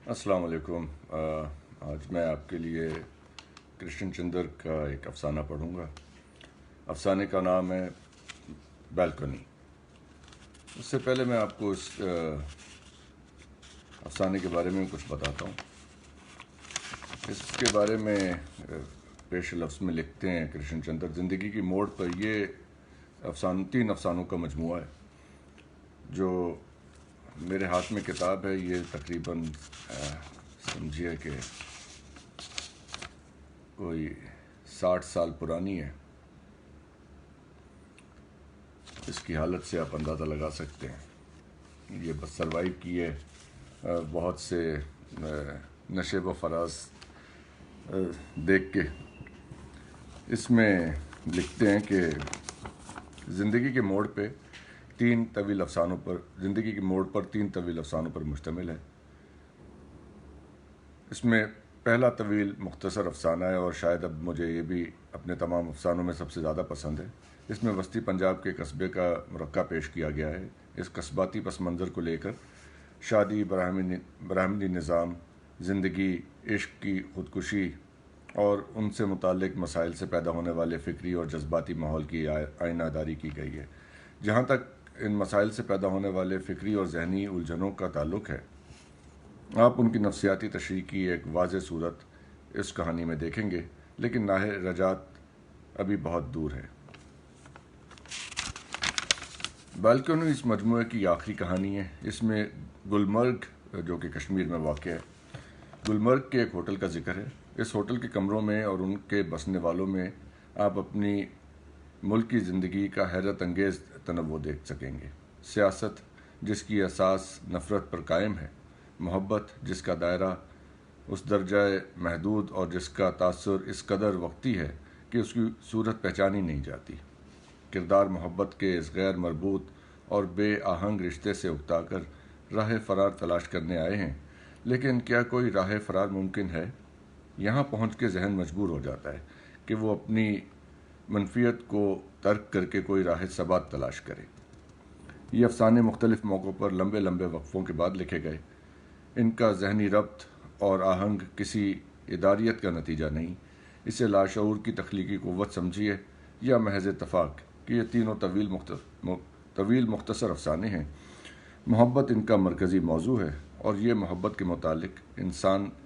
السلام علیکم۔ آج میں آپ کے لیے کرشن چندر کا ایک افسانہ پڑھوں گا۔ افسانے کا نام ہے بالکنی۔ اس سے پہلے میں آپ کو اس افسانے کے بارے میں کچھ بتاتا ہوں۔ اس کے بارے میں پیش لفظ میں لکھتے ہیں کرشن چندر: زندگی کی موڑ پر یہ تین افسانوں کا مجموعہ ہے۔ جو میرے ہاتھ میں کتاب ہے یہ تقریباً سمجھیے کہ کوئی 60 سال پرانی ہے۔ اس کی حالت سے آپ اندازہ لگا سکتے ہیں یہ بس سروائیو کی ہے بہت سے نشیب و فراز دیکھ کے۔ اس میں لکھتے ہیں کہ زندگی کے موڑ پر تین طویل افسانوں پر مشتمل ہے۔ اس میں پہلا طویل مختصر افسانہ ہے اور شاید اب مجھے یہ بھی اپنے تمام افسانوں میں سب سے زیادہ پسند ہے۔ اس میں وسطی پنجاب کے قصبے کا مرقع پیش کیا گیا ہے۔ اس قصباتی پس منظر کو لے کر شادی، برہمنی نظام، زندگی، عشق کی خودکشی اور ان سے متعلق مسائل سے پیدا ہونے والے فکری اور جذباتی ماحول کی آئینہ داری کی گئی ہے۔ جہاں تک ان مسائل سے پیدا ہونے والے فکری اور ذہنی الجھنوں کا تعلق ہے، آپ ان کی نفسیاتی تشریح کی ایک واضح صورت اس کہانی میں دیکھیں گے، لیکن ناحِ رجعت ابھی بہت دور ہے۔ بالکنی اس مجموعے کی آخری کہانی ہے۔ اس میں گلمرگ، جو کہ کشمیر میں واقع ہے، گلمرگ کے ایک ہوٹل کا ذکر ہے۔ اس ہوٹل کے کمروں میں اور ان کے بسنے والوں میں آپ اپنی ملکی زندگی کا حیرت انگیز تنوع دیکھ سکیں گے۔ سیاست جس کی اساس نفرت پر قائم ہے، محبت جس کا دائرہ اس درجہ محدود اور جس کا تاثر اس قدر وقتی ہے کہ اس کی صورت پہچانی نہیں جاتی۔ کردار محبت کے اس غیر مربوط اور بے آہنگ رشتے سے اکتا کر راہ فرار تلاش کرنے آئے ہیں، لیکن کیا کوئی راہ فرار ممکن ہے؟ یہاں پہنچ کے ذہن مجبور ہو جاتا ہے کہ وہ اپنی منفیت کو ترک کر کے کوئی راہ ثبات تلاش کرے۔ یہ افسانے مختلف موقعوں پر لمبے لمبے وقفوں کے بعد لکھے گئے۔ ان کا ذہنی ربط اور آہنگ کسی اداریت کا نتیجہ نہیں، اسے لاشعور کی تخلیقی قوت سمجھیے یا محض اتفاق کہ یہ تینوں طویل مختصر افسانے ہیں۔ محبت ان کا مرکزی موضوع ہے اور یہ محبت کے متعلق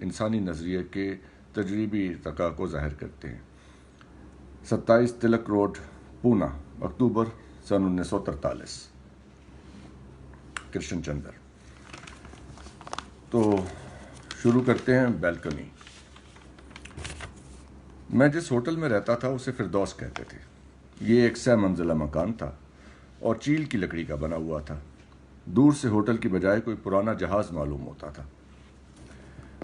انسانی نظریے کے تجریبی ارتقاء کو ظاہر کرتے ہیں۔ 27 تلک روڈ، پونا، اکتوبر سن 1943۔ کرشن چندر۔ تو شروع کرتے ہیں بالکنی۔ میں جس ہوٹل میں رہتا تھا اسے فردوس کہتے تھے۔ یہ ایک 6 منزلہ مکان تھا اور چیل کی لکڑی کا بنا ہوا تھا۔ دور سے ہوٹل کی بجائے کوئی پرانا جہاز معلوم ہوتا تھا۔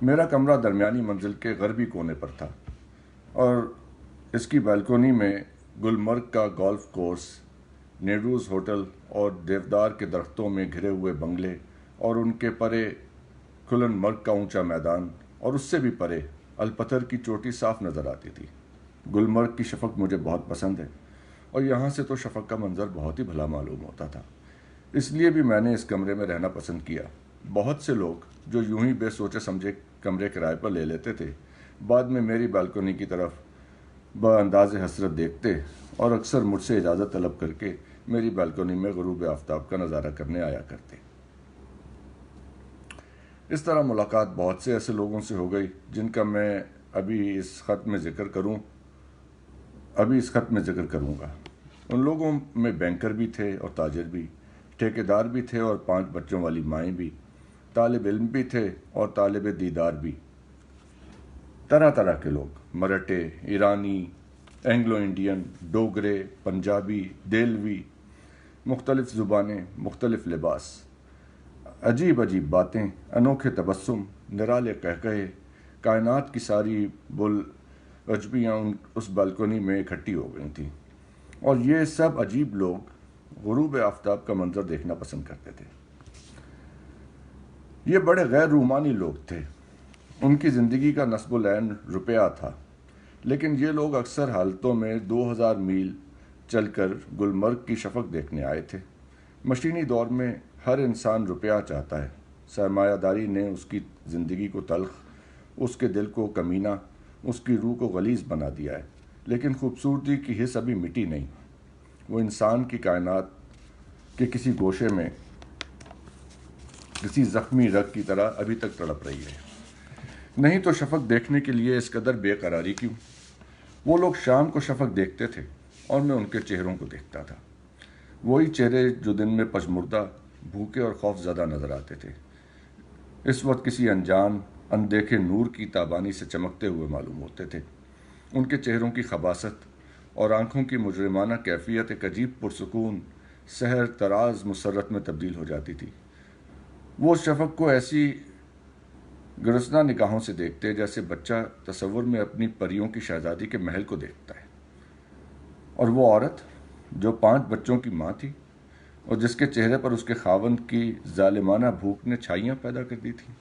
میرا کمرہ درمیانی منزل کے غربی کونے پر تھا اور اس کی بالکنی میں گلمرگ کا گولف کورس، نیروز ہوٹل اور دیودار کے درختوں میں گھرے ہوئے بنگلے اور ان کے پرے کھلن مرگ کا اونچا میدان اور اس سے بھی پرے الپتھر کی چوٹی صاف نظر آتی تھی۔ گلمرگ کی شفق مجھے بہت پسند ہے اور یہاں سے تو شفق کا منظر بہت ہی بھلا معلوم ہوتا تھا۔ اس لیے بھی میں نے اس کمرے میں رہنا پسند کیا۔ بہت سے لوگ جو یوں ہی بے سوچے سمجھے کمرے کرائے پر لے لیتے تھے، بعد میں میری بالکنی کی طرف بانداز حسرت دیکھتے اور اکثر مجھ سے اجازت طلب کر کے میری بالکنی میں غروب آفتاب کا نظارہ کرنے آیا کرتے۔ اس طرح ملاقات بہت سے ایسے لوگوں سے ہو گئی جن کا میں ابھی اس خط میں ذکر کروں گا۔ ان لوگوں میں بینکر بھی تھے اور تاجر بھی، ٹھیکیدار بھی تھے اور 5 بچوں والی مائیں بھی، طالب علم بھی تھے اور طالب دیدار بھی، طرح طرح کے لوگ، مراٹھے، ایرانی، اینگلو انڈین، ڈوگرے، پنجابی، دیلوی، مختلف زبانیں، مختلف لباس، عجیب عجیب باتیں، انوکھے تبسم، نرالے قہقہے، کائنات کی ساری عجبیاں اس بالکنی میں اکٹھی ہو گئی تھیں، اور یہ سب عجیب لوگ غروب آفتاب کا منظر دیکھنا پسند کرتے تھے۔ یہ بڑے غیر رومانی لوگ تھے۔ ان کی زندگی کا نصب العین روپیہ تھا، لیکن یہ لوگ اکثر حالتوں میں 2000 میل چل کر گلمرگ کی شفق دیکھنے آئے تھے۔ مشینی دور میں ہر انسان روپیہ چاہتا ہے، سرمایہ داری نے اس کی زندگی کو تلخ، اس کے دل کو کمینہ، اس کی روح کو غلیظ بنا دیا ہے، لیکن خوبصورتی کی حس ابھی مٹی نہیں۔ وہ انسان کی کائنات کے کسی گوشے میں کسی زخمی رگ کی طرح ابھی تک تڑپ رہی ہے۔ نہیں تو شفق دیکھنے کے لیے اس قدر بے قراری کیوں؟ وہ لوگ شام کو شفق دیکھتے تھے اور میں ان کے چہروں کو دیکھتا تھا، وہی چہرے جو دن میں پژمردہ، بھوکے اور خوف زدہ نظر آتے تھے، اس وقت کسی انجان اندیکھے نور کی تابانی سے چمکتے ہوئے معلوم ہوتے تھے۔ ان کے چہروں کی خباثت اور آنکھوں کی مجرمانہ کیفیت ایک عجیب پرسکون سحر تراز مسرت میں تبدیل ہو جاتی تھی۔ وہ اس شفق کو ایسی گرسنہ نگاہوں سے دیکھتے جیسے بچہ تصور میں اپنی پریوں کی شہزادی کے محل کو دیکھتا ہے، اور وہ عورت جو 5 بچوں کی ماں تھی اور جس کے چہرے پر اس کے خاوند کی ظالمانہ بھوک نے چھائیاں پیدا کر دی تھی،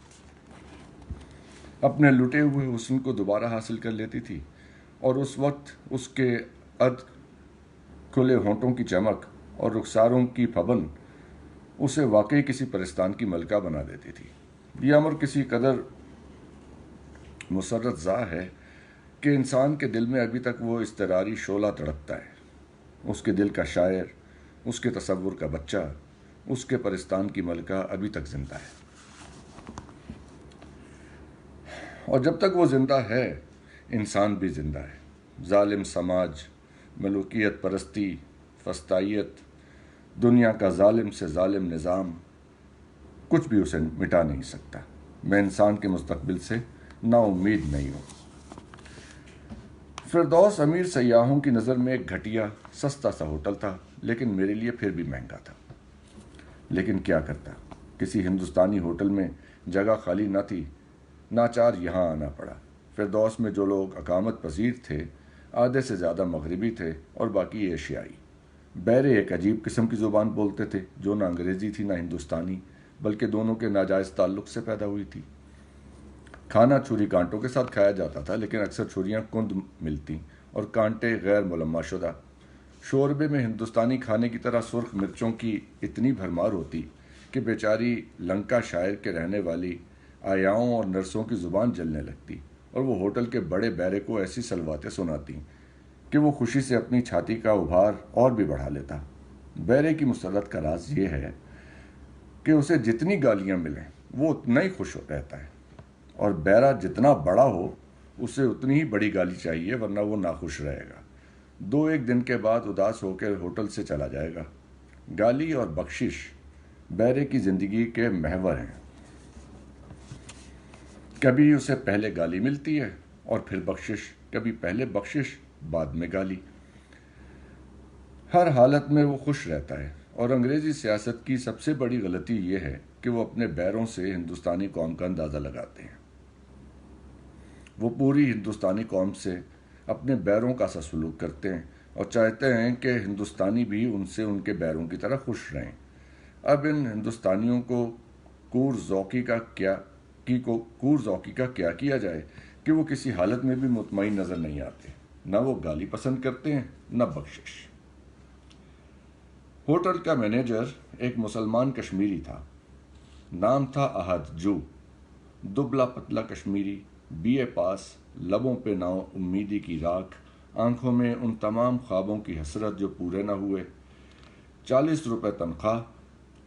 اپنے لٹے ہوئے حسن کو دوبارہ حاصل کر لیتی تھی، اور اس وقت اس کے کھلے ہونٹوں کی چمک اور رخساروں کی پھبن اسے واقعی کسی پرستان کی ملکہ بنا دیتی تھی۔ یہ امر کسی قدر مسرت زا ہے کہ انسان کے دل میں ابھی تک وہ اضطراری شعلہ تڑپتا ہے۔ اس کے دل کا شاعر، اس کے تصور کا بچہ، اس کے پرستان کی ملکہ ابھی تک زندہ ہے۔ اور جب تک وہ زندہ ہے، انسان بھی زندہ ہے۔ ظالم سماج، ملوکیت پرستی، فسطائیت، دنیا کا ظالم سے ظالم نظام، کچھ بھی اسے مٹا نہیں سکتا۔ میں انسان کے مستقبل سے نا امید نہیں ہوں۔ فردوس امیر سیاحوں کی نظر میں ایک گھٹیا سستا سا ہوٹل تھا، لیکن میرے لیے پھر بھی مہنگا تھا۔ لیکن کیا کرتا، کسی ہندوستانی ہوٹل میں جگہ خالی نہ تھی، ناچار یہاں آنا پڑا۔ فردوس میں جو لوگ اقامت پذیر تھے، آدھے سے زیادہ مغربی تھے اور باقی ایشیائی۔ بیرے ایک عجیب قسم کی زبان بولتے تھے جو نہ انگریزی تھی نہ ہندوستانی، بلکہ دونوں کے ناجائز تعلق سے پیدا ہوئی تھی۔ کھانا چھری کانٹوں کے ساتھ کھایا جاتا تھا، لیکن اکثر چھریاں کند ملتی اور کانٹے غیر ملمع شدہ۔ شوربے میں ہندوستانی کھانے کی طرح سرخ مرچوں کی اتنی بھرمار ہوتی کہ بیچاری لنکا شائر کے رہنے والی آیاؤں اور نرسوں کی زبان جلنے لگتی، اور وہ ہوٹل کے بڑے بیرے کو ایسی سلواتیں سناتی کہ وہ خوشی سے اپنی چھاتی کا ابھار اور بھی بڑھا لیتا۔ بیرے کی مسرت کا راز یہ ہے کہ اسے جتنی گالیاں ملیں وہ اتنا ہی خوش رہتا ہے، اور بیرا جتنا بڑا ہو اسے اتنی ہی بڑی گالی چاہیے، ورنہ وہ ناخوش رہے گا۔ 2-1 دن کے بعد اداس ہو کے ہوٹل سے چلا جائے گا۔ گالی اور بخشش بیرے کی زندگی کے محور ہیں۔ کبھی اسے پہلے گالی ملتی ہے اور پھر بخشش، کبھی پہلے بخشش بعد میں گالی۔ ہر حالت میں وہ خوش رہتا ہے، اور انگریزی سیاست کی سب سے بڑی غلطی یہ ہے کہ وہ اپنے بیروں سے ہندوستانی قوم کا اندازہ لگاتے ہیں۔ وہ پوری ہندوستانی قوم سے اپنے بیروں کا سا سلوک کرتے ہیں اور چاہتے ہیں کہ ہندوستانی بھی ان سے ان کے بیروں کی طرح خوش رہیں۔ اب ان ہندوستانیوں کو کور ذوقی کا کیا کیا جائے کہ وہ کسی حالت میں بھی مطمئن نظر نہیں آتے۔ نہ وہ گالی پسند کرتے ہیں، نہ بخشش۔ ہوٹل کا مینیجر ایک مسلمان کشمیری تھا۔ نام تھا احد جو، دبلا پتلا کشمیری، BA پاس، لبوں پہ نا امیدی کی راکھ، آنکھوں میں ان تمام خوابوں کی حسرت جو پورے نہ ہوئے۔ 40 روپے تنخواہ۔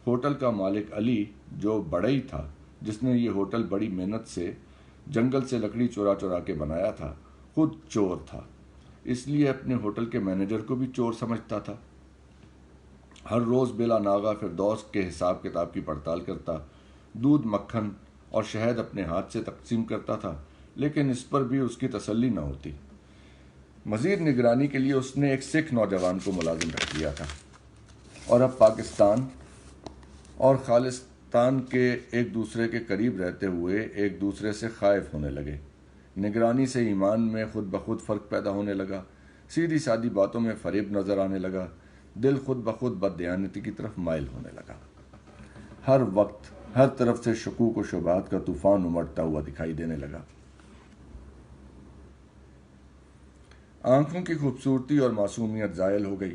ہوٹل کا مالک علی، جو بڑئی تھا، جس نے یہ ہوٹل بڑی محنت سے جنگل سے لکڑی چورا چورا کے بنایا تھا، خود چور تھا، اس لیے اپنے ہوٹل کے مینیجر کو بھی چور سمجھتا تھا۔ ہر روز بلا ناغہ فردوس کے حساب کتاب کی پڑتال کرتا، دودھ مکھن اور شہد اپنے ہاتھ سے تقسیم کرتا تھا، لیکن اس پر بھی اس کی تسلی نہ ہوتی۔ مزید نگرانی کے لیے اس نے ایک سکھ نوجوان کو ملازم رکھ دیا تھا، اور اب پاکستان اور خالصتان کے ایک دوسرے کے قریب رہتے ہوئے ایک دوسرے سے خائف ہونے لگے۔ نگرانی سے ایمان میں خود بخود فرق پیدا ہونے لگا، سیدھی سادی باتوں میں فریب نظر آنے لگا، دل خود بخود بددیانتی کی طرف مائل ہونے لگا۔ ہر وقت ہر طرف سے شکوک و شبہات کا طوفان امڑتا ہوا دکھائی دینے لگا۔ آنکھوں کی خوبصورتی اور معصومیت زائل ہو گئی۔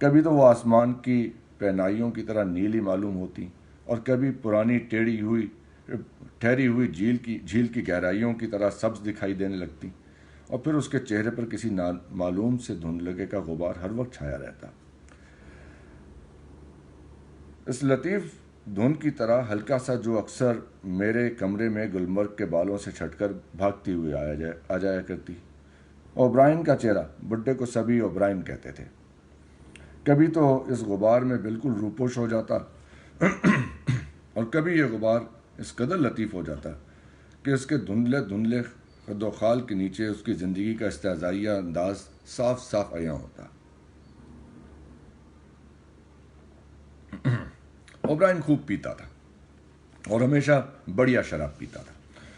کبھی تو وہ آسمان کی پہنائیوں کی طرح نیلی معلوم ہوتی اور کبھی پرانی ٹھہری ہوئی جھیل کی گہرائیوں کی طرح سبز دکھائی دینے لگتی، اور پھر اس کے چہرے پر کسی معلوم سے دھندلگے کا غبار ہر وقت چھایا رہتا۔ اس لطیف دھند کی طرح ہلکا سا جو اکثر میرے کمرے میں گلمرگ کے بالوں سے چھٹ کر بھاگتی ہوئی آ جایا کرتی۔ اوبرائن کا چہرہ، بڈھے کو سبھی اوبرائن کہتے تھے، کبھی تو اس غبار میں بالکل روپوش ہو جاتا اور کبھی یہ غبار اس قدر لطیف ہو جاتا کہ اس کے دھندلے دھندلے خد و خال کے نیچے اس کی زندگی کا استہزائیہ انداز صاف صاف عیاں ہوتا۔ اوبرائن خوب پیتا تھا اور ہمیشہ بڑھیا شراب پیتا تھا،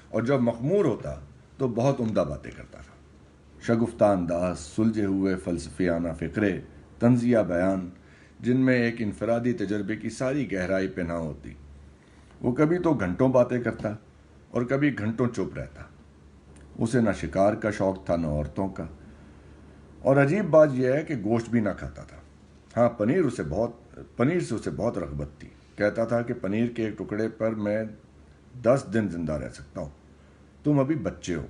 اور جب مخمور ہوتا تو بہت عمدہ باتیں کرتا تھا۔ شگفتہ انداز، سلجھے ہوئے فلسفیانہ فقرے، طنزیہ بیان، جن میں ایک انفرادی تجربے کی ساری گہرائی پنہاں ہوتی۔ وہ کبھی تو گھنٹوں باتیں کرتا اور کبھی گھنٹوں چپ رہتا۔ اسے نہ شکار کا شوق تھا نہ عورتوں کا، اور عجیب بات یہ ہے کہ گوشت بھی نہ کھاتا تھا۔ ہاں، پنیر سے اسے بہت رغبت تھی۔ کہتا تھا کہ پنیر کے ایک ٹکڑے پر میں 10 دن زندہ رہ سکتا ہوں۔ تم ابھی بچے ہو،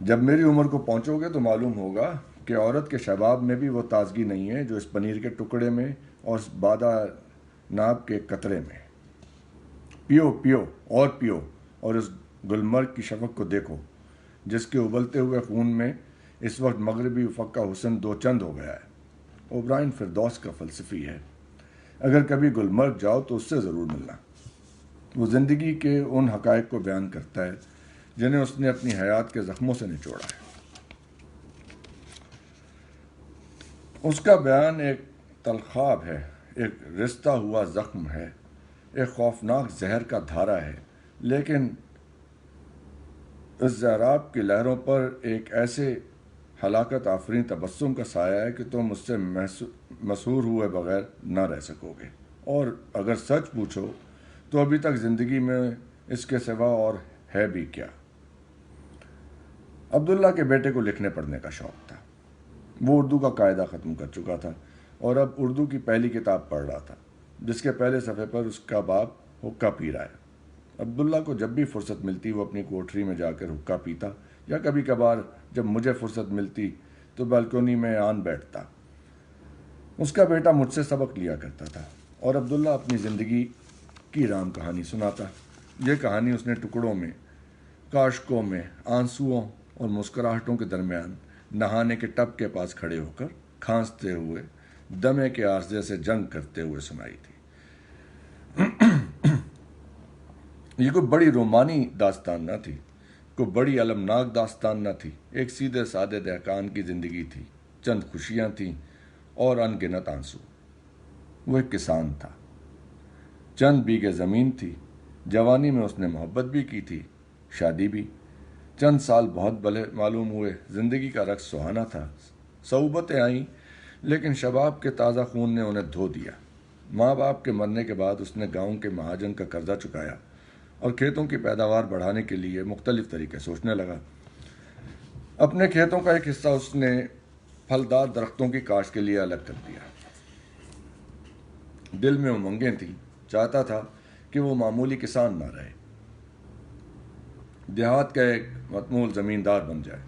جب میری عمر کو پہنچو گے تو معلوم ہوگا کہ عورت کے شباب میں بھی وہ تازگی نہیں ہے جو اس پنیر کے ٹکڑے میں اور اس بادہ ناب کے قطرے میں۔ پیو پیو اور پیو، اور اس گلمرگ کی شفق کو دیکھو جس کے ابلتے ہوئے خون میں اس وقت مغربی افق کا حسن دو چند ہو گیا ہے۔ اوبرائن فردوس کا فلسفی ہے، اگر کبھی گلمرگ جاؤ تو اس سے ضرور ملنا۔ وہ زندگی کے ان حقائق کو بیان کرتا ہے جنہیں اس نے اپنی حیات کے زخموں سے نچوڑا ہے۔ اس کا بیان ایک تلخاب ہے، ایک رستہ ہوا زخم ہے، ایک خوفناک زہر کا دھارا ہے، لیکن اس زہراب کی لہروں پر ایک ایسے ہلاکت آفرین تبسم کا سایہ ہے کہ تم اس سے مسحور ہوئے بغیر نہ رہ سکو گے، اور اگر سچ پوچھو تو ابھی تک زندگی میں اس کے سوا اور ہے بھی کیا۔ عبداللہ کے بیٹے کو لکھنے پڑھنے کا شوق تھا۔ وہ اردو کا قاعدہ ختم کر چکا تھا اور اب اردو کی پہلی کتاب پڑھ رہا تھا، جس کے پہلے صفحے پر اس کا باپ حقہ پی رہا ہے۔ عبداللہ کو جب بھی فرصت ملتی وہ اپنی کوٹری میں جا کر حقہ پیتا، یا کبھی کبھار جب مجھے فرصت ملتی تو بالکونی میں آن بیٹھتا۔ اس کا بیٹا مجھ سے سبق لیا کرتا تھا اور عبداللہ اپنی زندگی کی رام کہانی سناتا۔ یہ کہانی اس نے ٹکڑوں میں، کاشکوں میں، آنسوؤں اور مسکراہٹوں کے درمیان نہانے کے ٹب کے پاس کھڑے ہو کر کھانستے ہوئے دمے کے عارضے سے جنگ کرتے ہوئے سنائی تھی۔ یہ کوئی بڑی رومانی داستان نہ تھی، کوئی بڑی المناک داستان نہ تھی، ایک سیدھے سادے دہقان کی زندگی تھی۔ چند خوشیاں تھیں اور ان گنت آنسو۔ وہ ایک کسان تھا، چند بیگھے زمین تھی، جوانی میں اس نے محبت بھی کی تھی، شادی بھی۔ چند سال بہت بھلے معلوم ہوئے، زندگی کا رقص سہانا تھا، صعوبتیں آئیں لیکن شباب کے تازہ خون نے انہیں دھو دیا۔ ماں باپ کے مرنے کے بعد اس نے گاؤں کے مہاجن کا قرضہ چکایا اور کھیتوں کی پیداوار بڑھانے کے لیے مختلف طریقے سوچنے لگا۔ اپنے کھیتوں کا ایک حصہ اس نے پھلدار درختوں کی کاشت کے لیے الگ کر دیا۔ دل میں امنگیں تھیں، چاہتا تھا کہ وہ معمولی کسان نہ رہے، دیہات کا ایک متمول زمیندار بن جائے۔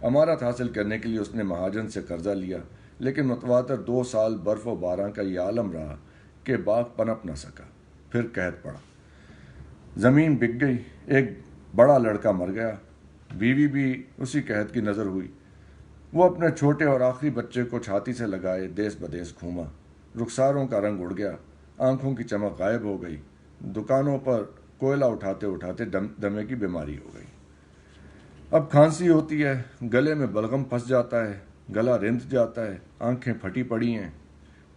امارت حاصل کرنے کے لیے اس نے مہاجن سے قرضہ لیا، لیکن متواتر 2 سال برف و باران کا یہ عالم رہا کہ باغ پنپ نہ سکا۔ پھر قحط پڑا، زمین بک گئی، ایک بڑا لڑکا مر گیا، بیوی بھی اسی قحط کی نظر ہوئی۔ وہ اپنے چھوٹے اور آخری بچے کو چھاتی سے لگائے دیس بدیس گھوما۔ رخساروں کا رنگ اڑ گیا، آنکھوں کی چمک غائب ہو گئی، دکانوں پر کوئلہ اٹھاتے اٹھاتے دمے کی بیماری ہو گئی۔ اب کھانسی ہوتی ہے، گلے میں بلغم پھنس جاتا ہے، گلا رند جاتا ہے، آنکھیں پھٹی پڑی ہیں۔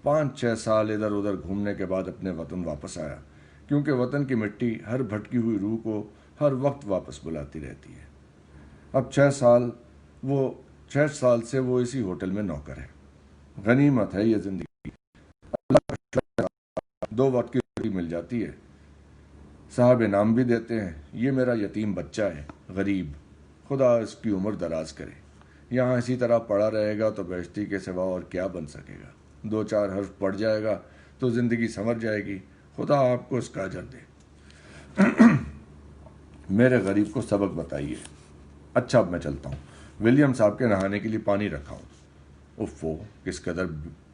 5-6 سال ادھر ادھر گھومنے کے بعد اپنے وطن واپس آیا، کیونکہ وطن کی مٹی ہر بھٹکی ہوئی روح کو ہر وقت واپس بلاتی رہتی ہے۔ اب 6 سال سے وہ اسی ہوٹل میں نوکر ہے۔ غنیمت ہے یہ زندگی، اللہ کا شکر ہے، 2 وقت کی روٹی مل جاتی ہے۔ صاحب انعام بھی دیتے ہیں، یہ میرا یتیم بچہ ہے، غریب، خدا اس کی عمر دراز کرے، یہاں اسی طرح پڑا رہے گا تو بہشتی کے سوا اور کیا بن سکے گا۔ دو چار حرف پڑھ جائے گا تو زندگی سنور جائے گی، خدا آپ کو اس کا اجر دے۔ میرے غریب کو سبق بتائیے۔ اچھا اب میں چلتا ہوں، ولیم صاحب کے نہانے کے لیے پانی رکھا ہوں۔ افو، کس قدر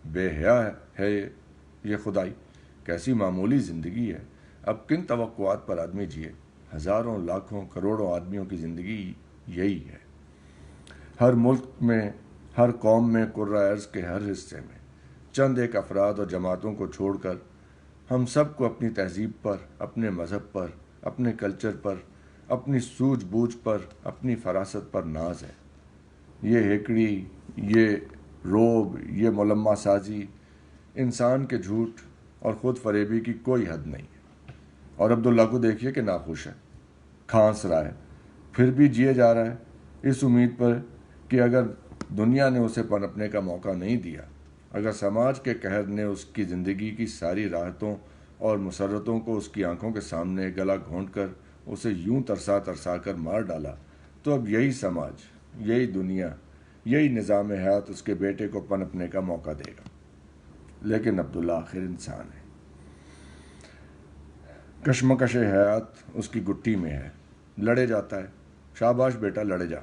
بے حیا ہے یہ خدائی، کیسی معمولی زندگی ہے۔ اب کن توقعات پر آدمی جیے؟ ہزاروں لاکھوں کروڑوں آدمیوں کی زندگی یہی ہے۔ ہر ملک میں، ہر قوم میں، قرۂ ارض کے ہر حصے میں چند ایک افراد اور جماعتوں کو چھوڑ کر ہم سب کو اپنی تہذیب پر، اپنے مذہب پر، اپنے کلچر پر، اپنی سوجھ بوجھ پر، اپنی فراست پر ناز ہے۔ یہ ہیکڑی، یہ روب، یہ ملمہ سازی، انسان کے جھوٹ اور خود فریبی کی کوئی حد نہیں ہے۔ اور عبداللہ کو دیکھیے کہ ناخوش ہے، کھانس رہا ہے، پھر بھی جیے جا رہا ہے، اس امید پر کہ اگر دنیا نے اسے پنپنے کا موقع نہیں دیا، اگر سماج کے قہر نے اس کی زندگی کی ساری راحتوں اور مسرتوں کو اس کی آنکھوں کے سامنے گلا گھونٹ کر اسے یوں ترسا ترسا کر مار ڈالا، تو اب یہی سماج، یہی دنیا، یہی نظام حیات اس کے بیٹے کو پنپنے کا موقع دے گا۔ لیکن عبداللہ آخر انسان ہے، کشمکش حیات اس کی گٹی میں ہے، لڑے جاتا ہے۔ شاباش بیٹا، لڑے جا،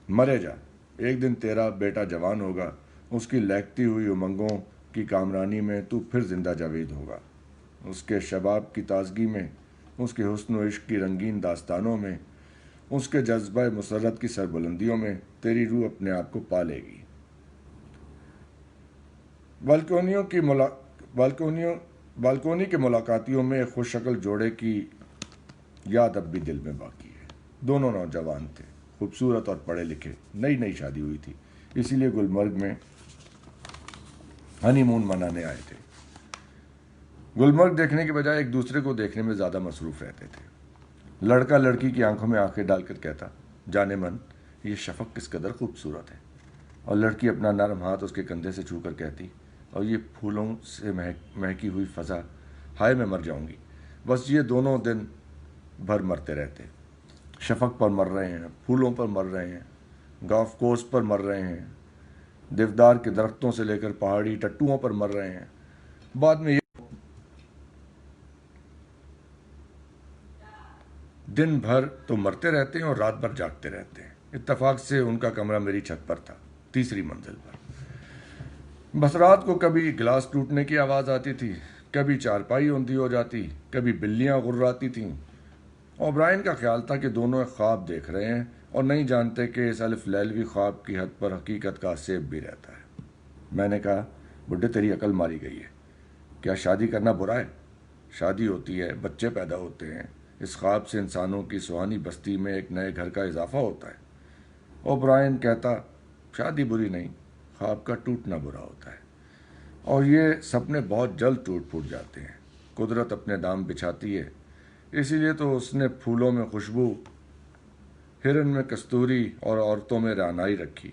مرے جا، ایک دن تیرا بیٹا جوان ہوگا، اس کی لہکتی ہوئی امنگوں کی کامرانی میں تو پھر زندہ جاوید ہوگا، اس کے شباب کی تازگی میں، اس کے حسن و عشق کی رنگین داستانوں میں، اس کے جذبہ مسرت کی سربلندیوں میں تیری روح اپنے آپ کو پا لے گی۔ بالکونی کے ملاقاتیوں میں ایک خوش شکل جوڑے کی یاد اب بھی دل میں باقی ہے۔ دونوں نوجوان تھے، خوبصورت اور پڑھے لکھے، نئی نئی شادی ہوئی تھی، اسی لیے گلمرگ میں ہنی مون منانے آئے تھے۔ گلمرگ دیکھنے کے بجائے ایک دوسرے کو دیکھنے میں زیادہ مصروف رہتے تھے۔ لڑکا لڑکی کی آنکھوں میں آنکھیں ڈال کر کہتا، جانے من یہ شفق کس قدر خوبصورت ہے، اور لڑکی اپنا نرم ہاتھ اس کے کندھے سے چھو کر کہتی، اور یہ پھولوں سے مہکی ہوئی فضا، ہائے میں مر جاؤں گی۔ بس یہ دونوں دن بھر مرتے رہتے، شفق پر مر رہے ہیں، پھولوں پر مر رہے ہیں، گولف کورس پر مر رہے ہیں، دیودار کے درختوں سے لے کر پہاڑی ٹٹوؤں پر مر رہے ہیں۔ بعد میں یہ دن بھر تو مرتے رہتے ہیں اور رات بھر جاگتے رہتے ہیں۔ اتفاق سے ان کا کمرہ میری چھت پر تھا، تیسری منزل پر۔ بس رات کو کبھی گلاس ٹوٹنے کی آواز آتی تھی، کبھی چارپائی اوندھی ہو جاتی، کبھی بلیاں غراتی تھیں۔ اوبرائن کا خیال تھا کہ دونوں ایک خواب دیکھ رہے ہیں اور نہیں جانتے کہ اس الف لیلوی خواب کی حد پر حقیقت کا سیب بھی رہتا ہے۔ میں نے کہا، بڈھے تیری عقل ماری گئی ہے، کیا شادی کرنا برا ہے؟ شادی ہوتی ہے، بچے پیدا ہوتے ہیں، اس خواب سے انسانوں کی سہانی بستی میں ایک نئے گھر کا اضافہ ہوتا ہے۔ اوبرائن کہتا، شادی بری نہیں، خواب کا ٹوٹنا برا ہوتا ہے، اور یہ سپنے بہت جلد ٹوٹ پھوٹ جاتے ہیں۔ قدرت اپنے دام بچھاتی ہے، اسی لیے تو اس نے پھولوں میں خوشبو، ہرن میں کستوری اور عورتوں میں رعنائی رکھی،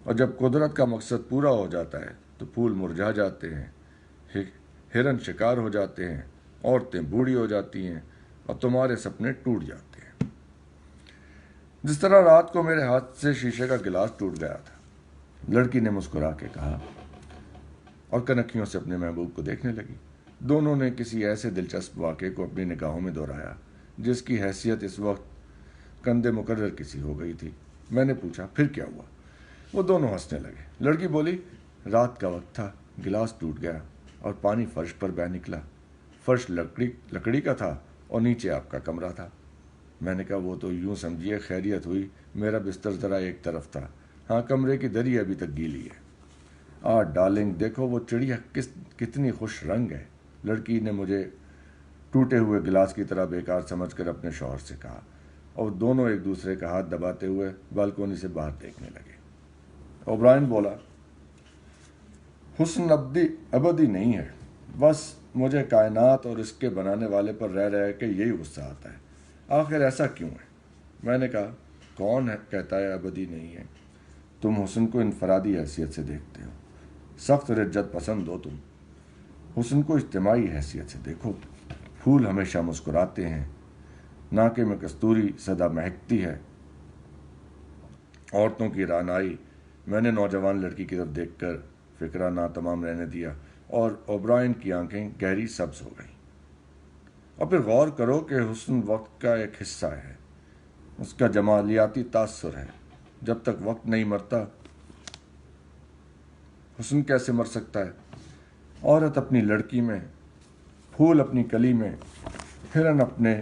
اور جب قدرت کا مقصد پورا ہو جاتا ہے تو پھول مرجھا جاتے ہیں، ہرن شکار ہو جاتے ہیں، عورتیں بوڑھی ہو جاتی ہیں، اور تمہارے سپنے ٹوٹ جاتے ہیں۔ جس طرح رات کو میرے ہاتھ سے شیشے کا گلاس ٹوٹ گیا تھا۔ لڑکی نے مسکرا کے کہا اور کنکھیوں سے اپنے محبوب کو دیکھنے لگی۔ دونوں نے کسی ایسے دلچسپ واقعے کو اپنی نگاہوں میں دہرایا جس کی حیثیت اس وقت کند مقرر کسی ہو گئی تھی۔ میں نے پوچھا، پھر کیا ہوا؟ وہ دونوں ہنسنے لگے۔ لڑکی بولی، رات کا وقت تھا، گلاس ٹوٹ گیا اور پانی فرش پر بہہ نکلا۔ فرش لکڑی کا تھا اور نیچے آپ کا کمرہ تھا۔ میں نے کہا، وہ تو یوں سمجھیے خیریت ہوئی، میرا بستر ذرا ایک طرف تھا، ہاں کمرے کی دری ابھی تک گیلی ہے۔ ڈارلنگ، دیکھو وہ چڑیا کتنی خوش رنگ ہے، لڑکی نے مجھے ٹوٹے ہوئے گلاس کی طرح بیکار سمجھ کر اپنے شوہر سے کہا، اور دونوں ایک دوسرے کا ہاتھ دباتے ہوئے بالکونی سے باہر دیکھنے لگے۔ اوبرائن بولا، حسن ابدی نہیں ہے، بس مجھے کائنات اور اس کے بنانے والے پر رہ رہ کے یہی غصہ آتا ہے، آخر ایسا کیوں ہے؟ میں نے کہا، کون کہتا ہے ابدی نہیں ہے؟ تم حسن کو انفرادی حیثیت سے دیکھتے ہو، سخت رجت پسند ہو تم۔ حسن کو اجتماعی حیثیت سے دیکھو۔ پھول ہمیشہ مسکراتے ہیں، ناکے میں کستوری سدا مہکتی ہے، عورتوں کی رعنائی۔ میں نے نوجوان لڑکی کی طرف دیکھ کر فکرہ ناتمام رہنے دیا اور اوبرائن کی آنکھیں گہری سبز ہو گئیں۔ اور پھر غور کرو کہ حسن وقت کا ایک حصہ ہے، اس کا جمالیاتی تاثر ہے۔ جب تک وقت نہیں مرتا حسن کیسے مر سکتا ہے؟ عورت اپنی لڑکی میں، پھول اپنی کلی میں، ہرن اپنے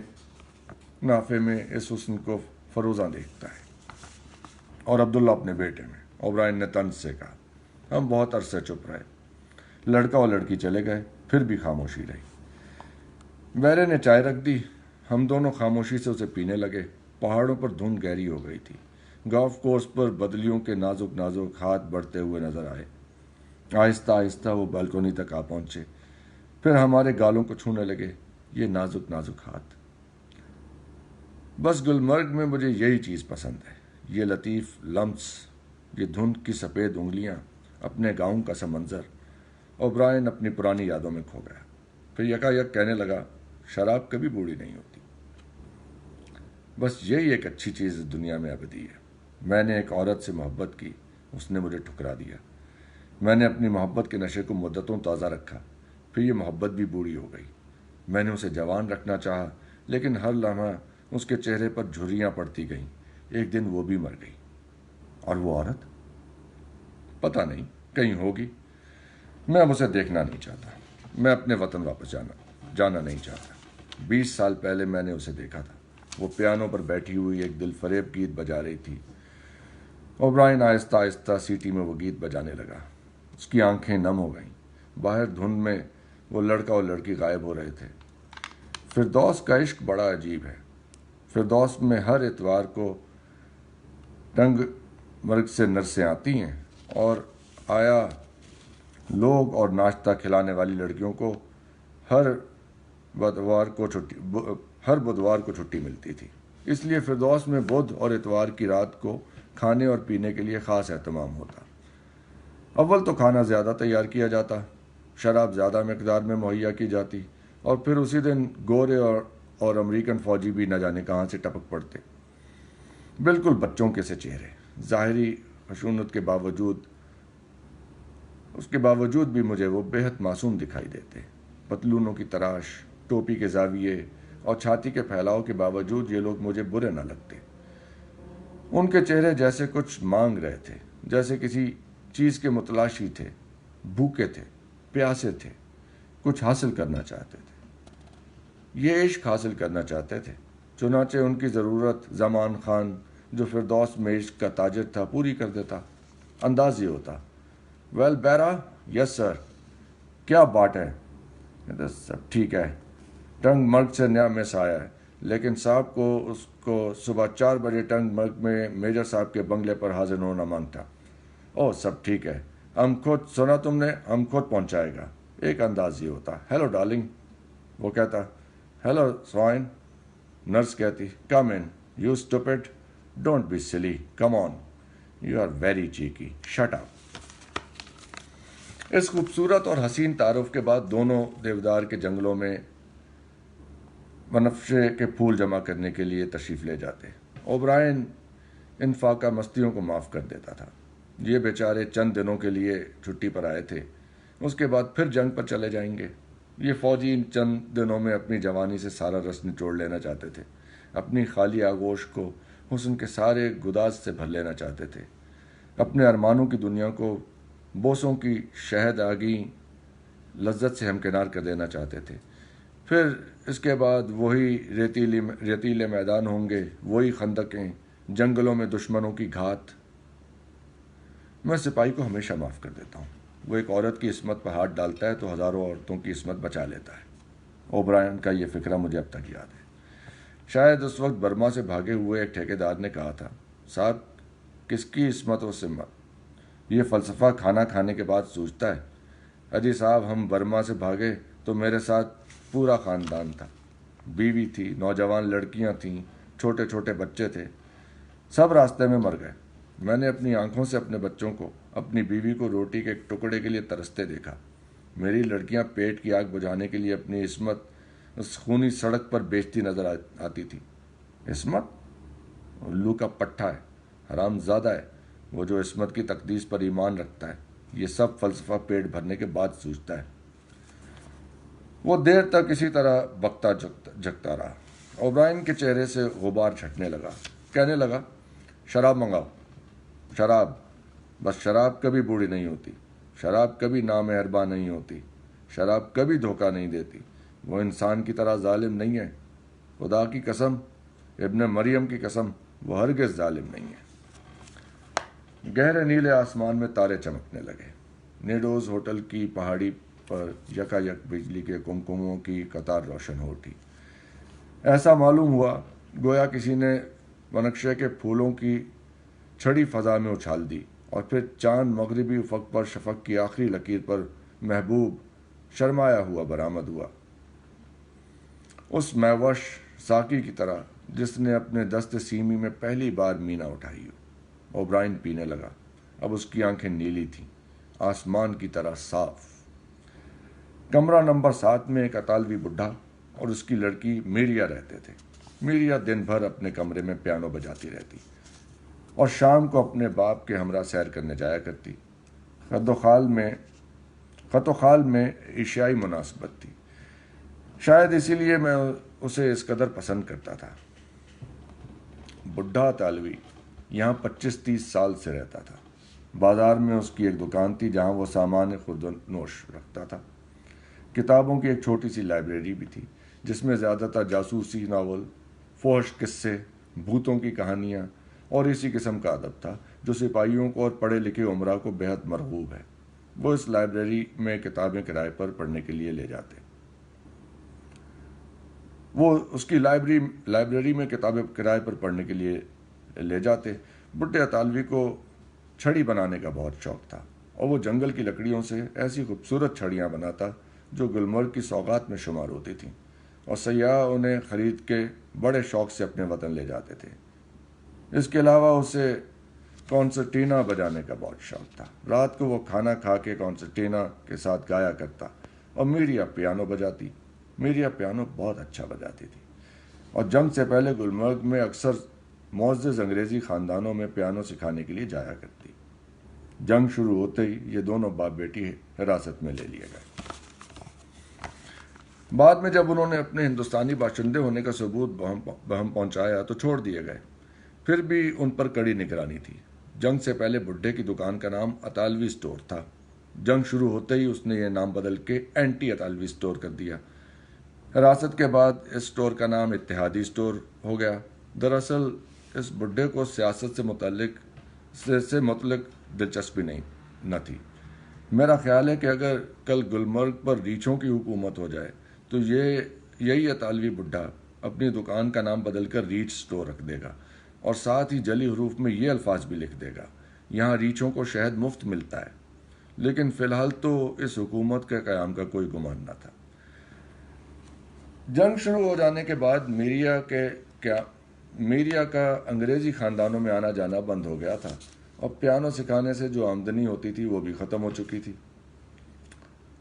نافے میں اس حسن کو فروزاں دیکھتا ہے۔ اور عبداللہ اپنے بیٹے میں۔ اوبرائن نے طنز سے کہا۔ ہم بہت عرصے چپ رہے۔ لڑکا اور لڑکی چلے گئے، پھر بھی خاموشی رہی۔ ویرے نے چائے رکھ دی، ہم دونوں خاموشی سے اسے پینے لگے۔ پہاڑوں پر دھند گہری ہو گئی تھی۔ گولف کورس پر بدلیوں کے نازک نازک ہاتھ بڑھتے ہوئے نظر آئے۔ آہستہ آہستہ وہ بالکونی تک آ پہنچے، پھر ہمارے گالوں کو چھونے لگے، یہ نازک نازک ہاتھ۔ بس گلمرگ میں مجھے یہی چیز پسند ہے، یہ لطیف لمس، یہ دھند کی سفید انگلیاں، اپنے گاؤں کا سا منظر۔ اوبرائن اپنی پرانی یادوں میں کھو گیا، پھر یکا یک کہنے لگا، شراب کبھی بوڑھی نہیں ہوتی۔ بس یہی ایک اچھی چیز اس دنیا میں ابدی ہے۔ میں نے ایک عورت سے محبت کی، اس نے مجھے ٹھکرا دیا۔ میں نے اپنی محبت کے نشے کو مدتوں تازہ رکھا، پھر یہ محبت بھی بوڑھی ہو گئی۔ میں نے اسے جوان رکھنا چاہا، لیکن ہر لمحہ اس کے چہرے پر جھریاں پڑتی گئیں۔ ایک دن وہ بھی مر گئی۔ اور وہ عورت؟ پتہ نہیں، کہیں ہوگی۔ میں اب اسے دیکھنا نہیں چاہتا۔ میں اپنے وطن واپس جانا نہیں چاہتا۔ 20 سال پہلے میں نے اسے دیکھا تھا، وہ پیانو پر بیٹھی ہوئی ایک دل فریب گیت بجا رہی تھی۔ اوبرائن آہستہ آہستہ سیٹی میں وہ گیت بجانے لگا۔ اس کی آنکھیں نم ہو گئیں۔ باہر دھند میں وہ لڑکا اور لڑکی غائب ہو رہے تھے۔ فردوس کا عشق بڑا عجیب ہے۔ فردوس میں ہر اتوار کو ٹنگ مرگ سے نرسیں آتی ہیں اور آیا لوگ اور ناشتہ کھلانے والی لڑکیوں کو ہر بدوار کو چھٹی ملتی تھی۔ اس لیے فردوس میں بدھ اور اتوار کی رات کو کھانے اور پینے کے لیے خاص اہتمام ہوتا۔ اول تو کھانا زیادہ تیار کیا جاتا، شراب زیادہ مقدار میں مہیا کی جاتی، اور پھر اسی دن گورے اور امریکن فوجی بھی نہ جانے کہاں سے ٹپک پڑتے۔ بالکل بچوں کے سے چہرے، ظاہری خشونت کے باوجود بھی مجھے وہ بےحد معصوم دکھائی دیتے۔ پتلونوں کی تراش، ٹوپی کے زاویے اور چھاتی کے پھیلاؤ کے باوجود یہ لوگ مجھے برے نہ لگتے۔ ان کے چہرے جیسے کچھ مانگ رہے تھے، جیسے کسی چیز کے متلاشی تھے، بھوکے تھے، پیاسے تھے، کچھ حاصل کرنا چاہتے تھے۔ یہ عشق حاصل کرنا چاہتے تھے۔ چنانچہ ان کی ضرورت زمان خان، جو فردوس میں عشق کا تاجر تھا، پوری کر دیتا۔ انداز یہ ہوتا، ویل بیرا، یس سر، کیا بات ہے؟ سب ٹھیک ہے، ٹنگ مرگ سے نیا میس آیا ہے، لیکن صاحب کو اس کو صبح 4 بجے ٹنگ مرگ میں میجر صاحب کے بنگلے پر حاضر ہونا مانگتا۔ او سب ٹھیک ہے، سنا تم نے، ہم خود پہنچائے گا۔ ایک انداز یہ ہوتا، ہیلو ڈارلنگ، وہ کہتا، ہیلو سوائن، نرس کہتی، come in, you stupid, don't be silly, come on, you are very cheeky, shut up. اس خوبصورت اور حسین تعارف کے بعد دونوں دیودار کے جنگلوں میں بنفشے کے پھول جمع کرنے کے لیے تشریف لے جاتے۔ اوبرائن ان فاقہ مستیوں کو معاف کر دیتا تھا۔ یہ بیچارے چند دنوں کے لیے چھٹی پر آئے تھے، اس کے بعد پھر جنگ پر چلے جائیں گے۔ یہ فوجی ان چند دنوں میں اپنی جوانی سے سارا رس نچوڑ لینا چاہتے تھے، اپنی خالی آغوش کو حسن کے سارے گداز سے بھر لینا چاہتے تھے، اپنے ارمانوں کی دنیا کو بوسوں کی شہد آگی لذت سے ہمکنار کر دینا چاہتے تھے۔ پھر اس کے بعد وہی ریتیلے میدان ہوں گے، وہی خندقیں، جنگلوں میں دشمنوں کی گھات۔ میں سپاہی کو ہمیشہ معاف کر دیتا ہوں، وہ ایک عورت کی عصمت پر ہاتھ ڈالتا ہے تو ہزاروں عورتوں کی عصمت بچا لیتا ہے۔ اوبرائن کا یہ فقرہ مجھے اب تک یاد ہے۔ شاید اس وقت برما سے بھاگے ہوئے ایک ٹھیکیدار نے کہا تھا، صاحب کس کی عصمت و سمت، یہ فلسفہ کھانا کھانے کے بعد سوچتا ہے۔ اجی صاحب، ہم برما سے بھاگے تو میرے ساتھ پورا خاندان تھا، بیوی تھی، نوجوان لڑکیاں تھیں، چھوٹے چھوٹے بچے تھے، سب راستے میں مر گئے۔ میں نے اپنی آنکھوں سے اپنے بچوں کو، اپنی بیوی کو روٹی کے ایک ٹکڑے کے لیے ترستے دیکھا۔ میری لڑکیاں پیٹ کی آگ بجھانے کے لیے اپنی عصمت اس خونی سڑک پر بیچتی نظر آتی تھی۔ عصمت؟ الو کا پٹھا ہے، حرام زادہ ہے وہ جو عصمت کی تقدیس پر ایمان رکھتا ہے۔ یہ سب فلسفہ پیٹ بھرنے کے بعد سوچتا ہے۔ وہ دیر تک اسی طرح بکتا جگتا رہا۔ اوبرائن کے چہرے سے غبار چھٹنے لگا، کہنے لگا، شراب منگاؤ، شراب، بس شراب کبھی بوڑھی نہیں ہوتی، شراب کبھی نامہربان نہیں ہوتی، شراب کبھی دھوکہ نہیں دیتی، وہ انسان کی طرح ظالم نہیں ہے، خدا کی قسم، ابن مریم کی قسم، وہ ہرگز ظالم نہیں ہے۔ گہرے نیلے آسمان میں تارے چمکنے لگے۔ نیڈوز ہوٹل کی پہاڑی پر یکا یک بجلی کے کمکموں کی قطار روشن ہو اٹھی۔ ایسا معلوم ہوا گویا کسی نے بنفشے کے پھولوں کی چھڑی فضا میں اچھال دی، اور پھر چاند مغربی افق پر شفق کی آخری لکیر پر محبوب شرمایا ہوا برآمد ہوا، اس میوش ساقی کی طرح جس نے اپنے دست سیمی میں پہلی بار مینا اٹھائی ہو۔ اوبرائن پینے لگا۔ اب اس کی آنکھیں نیلی تھیں، آسمان کی طرح صاف۔ کمرہ نمبر 7 میں ایک اطالوی بڈھا اور اس کی لڑکی میریا رہتے تھے۔ میریا دن بھر اپنے کمرے میں پیانو بجاتی رہتی اور شام کو اپنے باپ کے ہمراہ سیر کرنے جایا کرتی۔ خط و خال میں عشائی مناسبت تھی، شاید اسی لیے میں اسے اس قدر پسند کرتا تھا۔ بڈھا اطالوی یہاں 25-30 سال سے رہتا تھا۔ بازار میں اس کی ایک دکان تھی جہاں وہ سامان خورد و نوش رکھتا تھا۔ کتابوں کی ایک چھوٹی سی لائبریری بھی تھی جس میں زیادہ تر جاسوسی ناول، فحش قصے، بھوتوں کی کہانیاں اور اسی قسم کا ادب تھا جو سپاہیوں کو اور پڑھے لکھے امراء کو بہت مرغوب ہے۔ وہ اس لائبریری میں کتابیں کرائے پر پڑھنے کے لیے لے جاتے۔ وہ اس کی لائبریری میں کتابیں کرائے پر پڑھنے کے لیے لے جاتے۔ بڈھے اطالوی کو چھڑی بنانے کا بہت شوق تھا اور وہ جنگل کی لکڑیوں سے ایسی خوبصورت چھڑیاں بناتا جو گلمرگ کی سوغات میں شمار ہوتی تھیں، اور سیاح انہیں خرید کے بڑے شوق سے اپنے وطن لے جاتے تھے۔ اس کے علاوہ اسے کانسرٹینا بجانے کا بہت شوق تھا۔ رات کو وہ کھانا کھا کے کانسرٹینا کے ساتھ گایا کرتا اور میریا پیانو بجاتی۔ میریا پیانو بہت اچھا بجاتی تھی اور جنگ سے پہلے گلمرگ میں اکثر معزز انگریزی خاندانوں میں پیانو سکھانے کے لیے جایا کرتی۔ جنگ شروع ہوتے ہی یہ دونوں باپ بیٹی حراست میں لے لیے گئے۔ بعد میں جب انہوں نے اپنے ہندوستانی باشندے ہونے کا ثبوت بہم پہنچایا تو چھوڑ دیے گئے۔ پھر بھی ان پر کڑی نگرانی تھی۔ جنگ سے پہلے بڈھے کی دکان کا نام اطالوی اسٹور تھا۔ جنگ شروع ہوتے ہی اس نے یہ نام بدل کے اینٹی اطالوی اسٹور کر دیا۔ حراست کے بعد اس اسٹور کا نام اتحادی اسٹور ہو گیا۔ دراصل اس بڈھے کو سیاست سے متعلق دلچسپی نہ تھی۔ میرا خیال ہے کہ اگر کل گلمرگ پر ریچھوں کی حکومت ہو جائے تو یہی اطالوی بڈھا اپنی دکان کا نام بدل کر ریچھ اسٹور رکھ دے گا اور ساتھ ہی جلی حروف میں یہ الفاظ بھی لکھ دے گا، یہاں ریچھوں کو شہد مفت ملتا ہے۔ لیکن فی الحال تو اس حکومت کے قیام کا کوئی گمان نہ تھا۔ جنگ شروع ہو جانے کے بعد میریا کا انگریزی خاندانوں میں آنا جانا بند ہو گیا تھا اور پیانو سکھانے سے جو آمدنی ہوتی تھی وہ بھی ختم ہو چکی تھی۔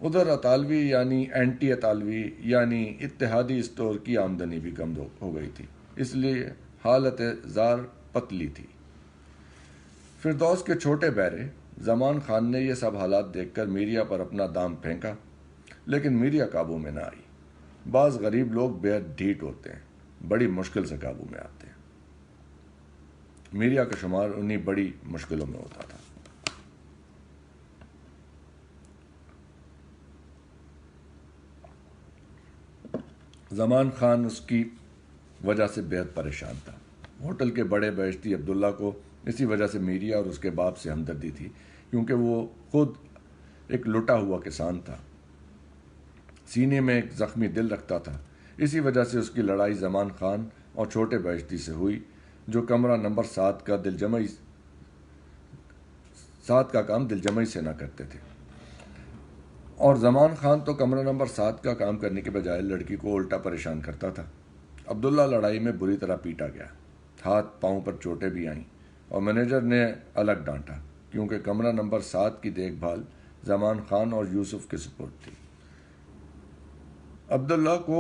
ادھر اطالوی یعنی اینٹی اطالوی یعنی اتحادی اسٹور کی آمدنی بھی کم ہو گئی تھی، اس لیے حالت زار پتلی تھی۔ فردوس کے چھوٹے بیرے زمان خان نے یہ سب حالات دیکھ کر میریا پر اپنا دام پھینکا، لیکن میریا قابو میں نہ آئی۔ بعض غریب لوگ بےحد ڈھیٹ ہوتے ہیں، بڑی مشکل سے قابو میں آتے ہیں۔ میریا کا شمار انہی بڑی مشکلوں میں ہوتا تھا۔ زمان خان اس کی وجہ سے بےحد پریشان تھا۔ ہوٹل کے بڑے بہشتی عبداللہ کو اسی وجہ سے میریا اور اس کے باپ سے ہمدردی تھی، کیونکہ وہ خود ایک لٹا ہوا کسان تھا، سینے میں ایک زخمی دل رکھتا تھا۔ اسی وجہ سے اس کی لڑائی زمان خان اور چھوٹے بہشتی سے ہوئی، جو کمرہ نمبر 7 کا کام دلجمعی سے نہ کرتے تھے۔ اور زمان خان تو کمرہ نمبر 7 کا کام کرنے کے بجائے لڑکی کو الٹا پریشان کرتا تھا۔ عبداللہ لڑائی میں بری طرح پیٹا گیا، ہاتھ پاؤں پر چوٹیں بھی آئیں، اور مینیجر نے الگ ڈانٹا کیونکہ کمرہ نمبر 7 کی دیکھ بھال زمان خان اور یوسف کے سپرد تھی۔ عبداللہ کو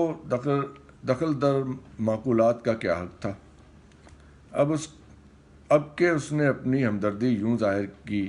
دخل در معقولات کا کیا حق تھا؟ اب کہ اس نے اپنی ہمدردی یوں ظاہر کی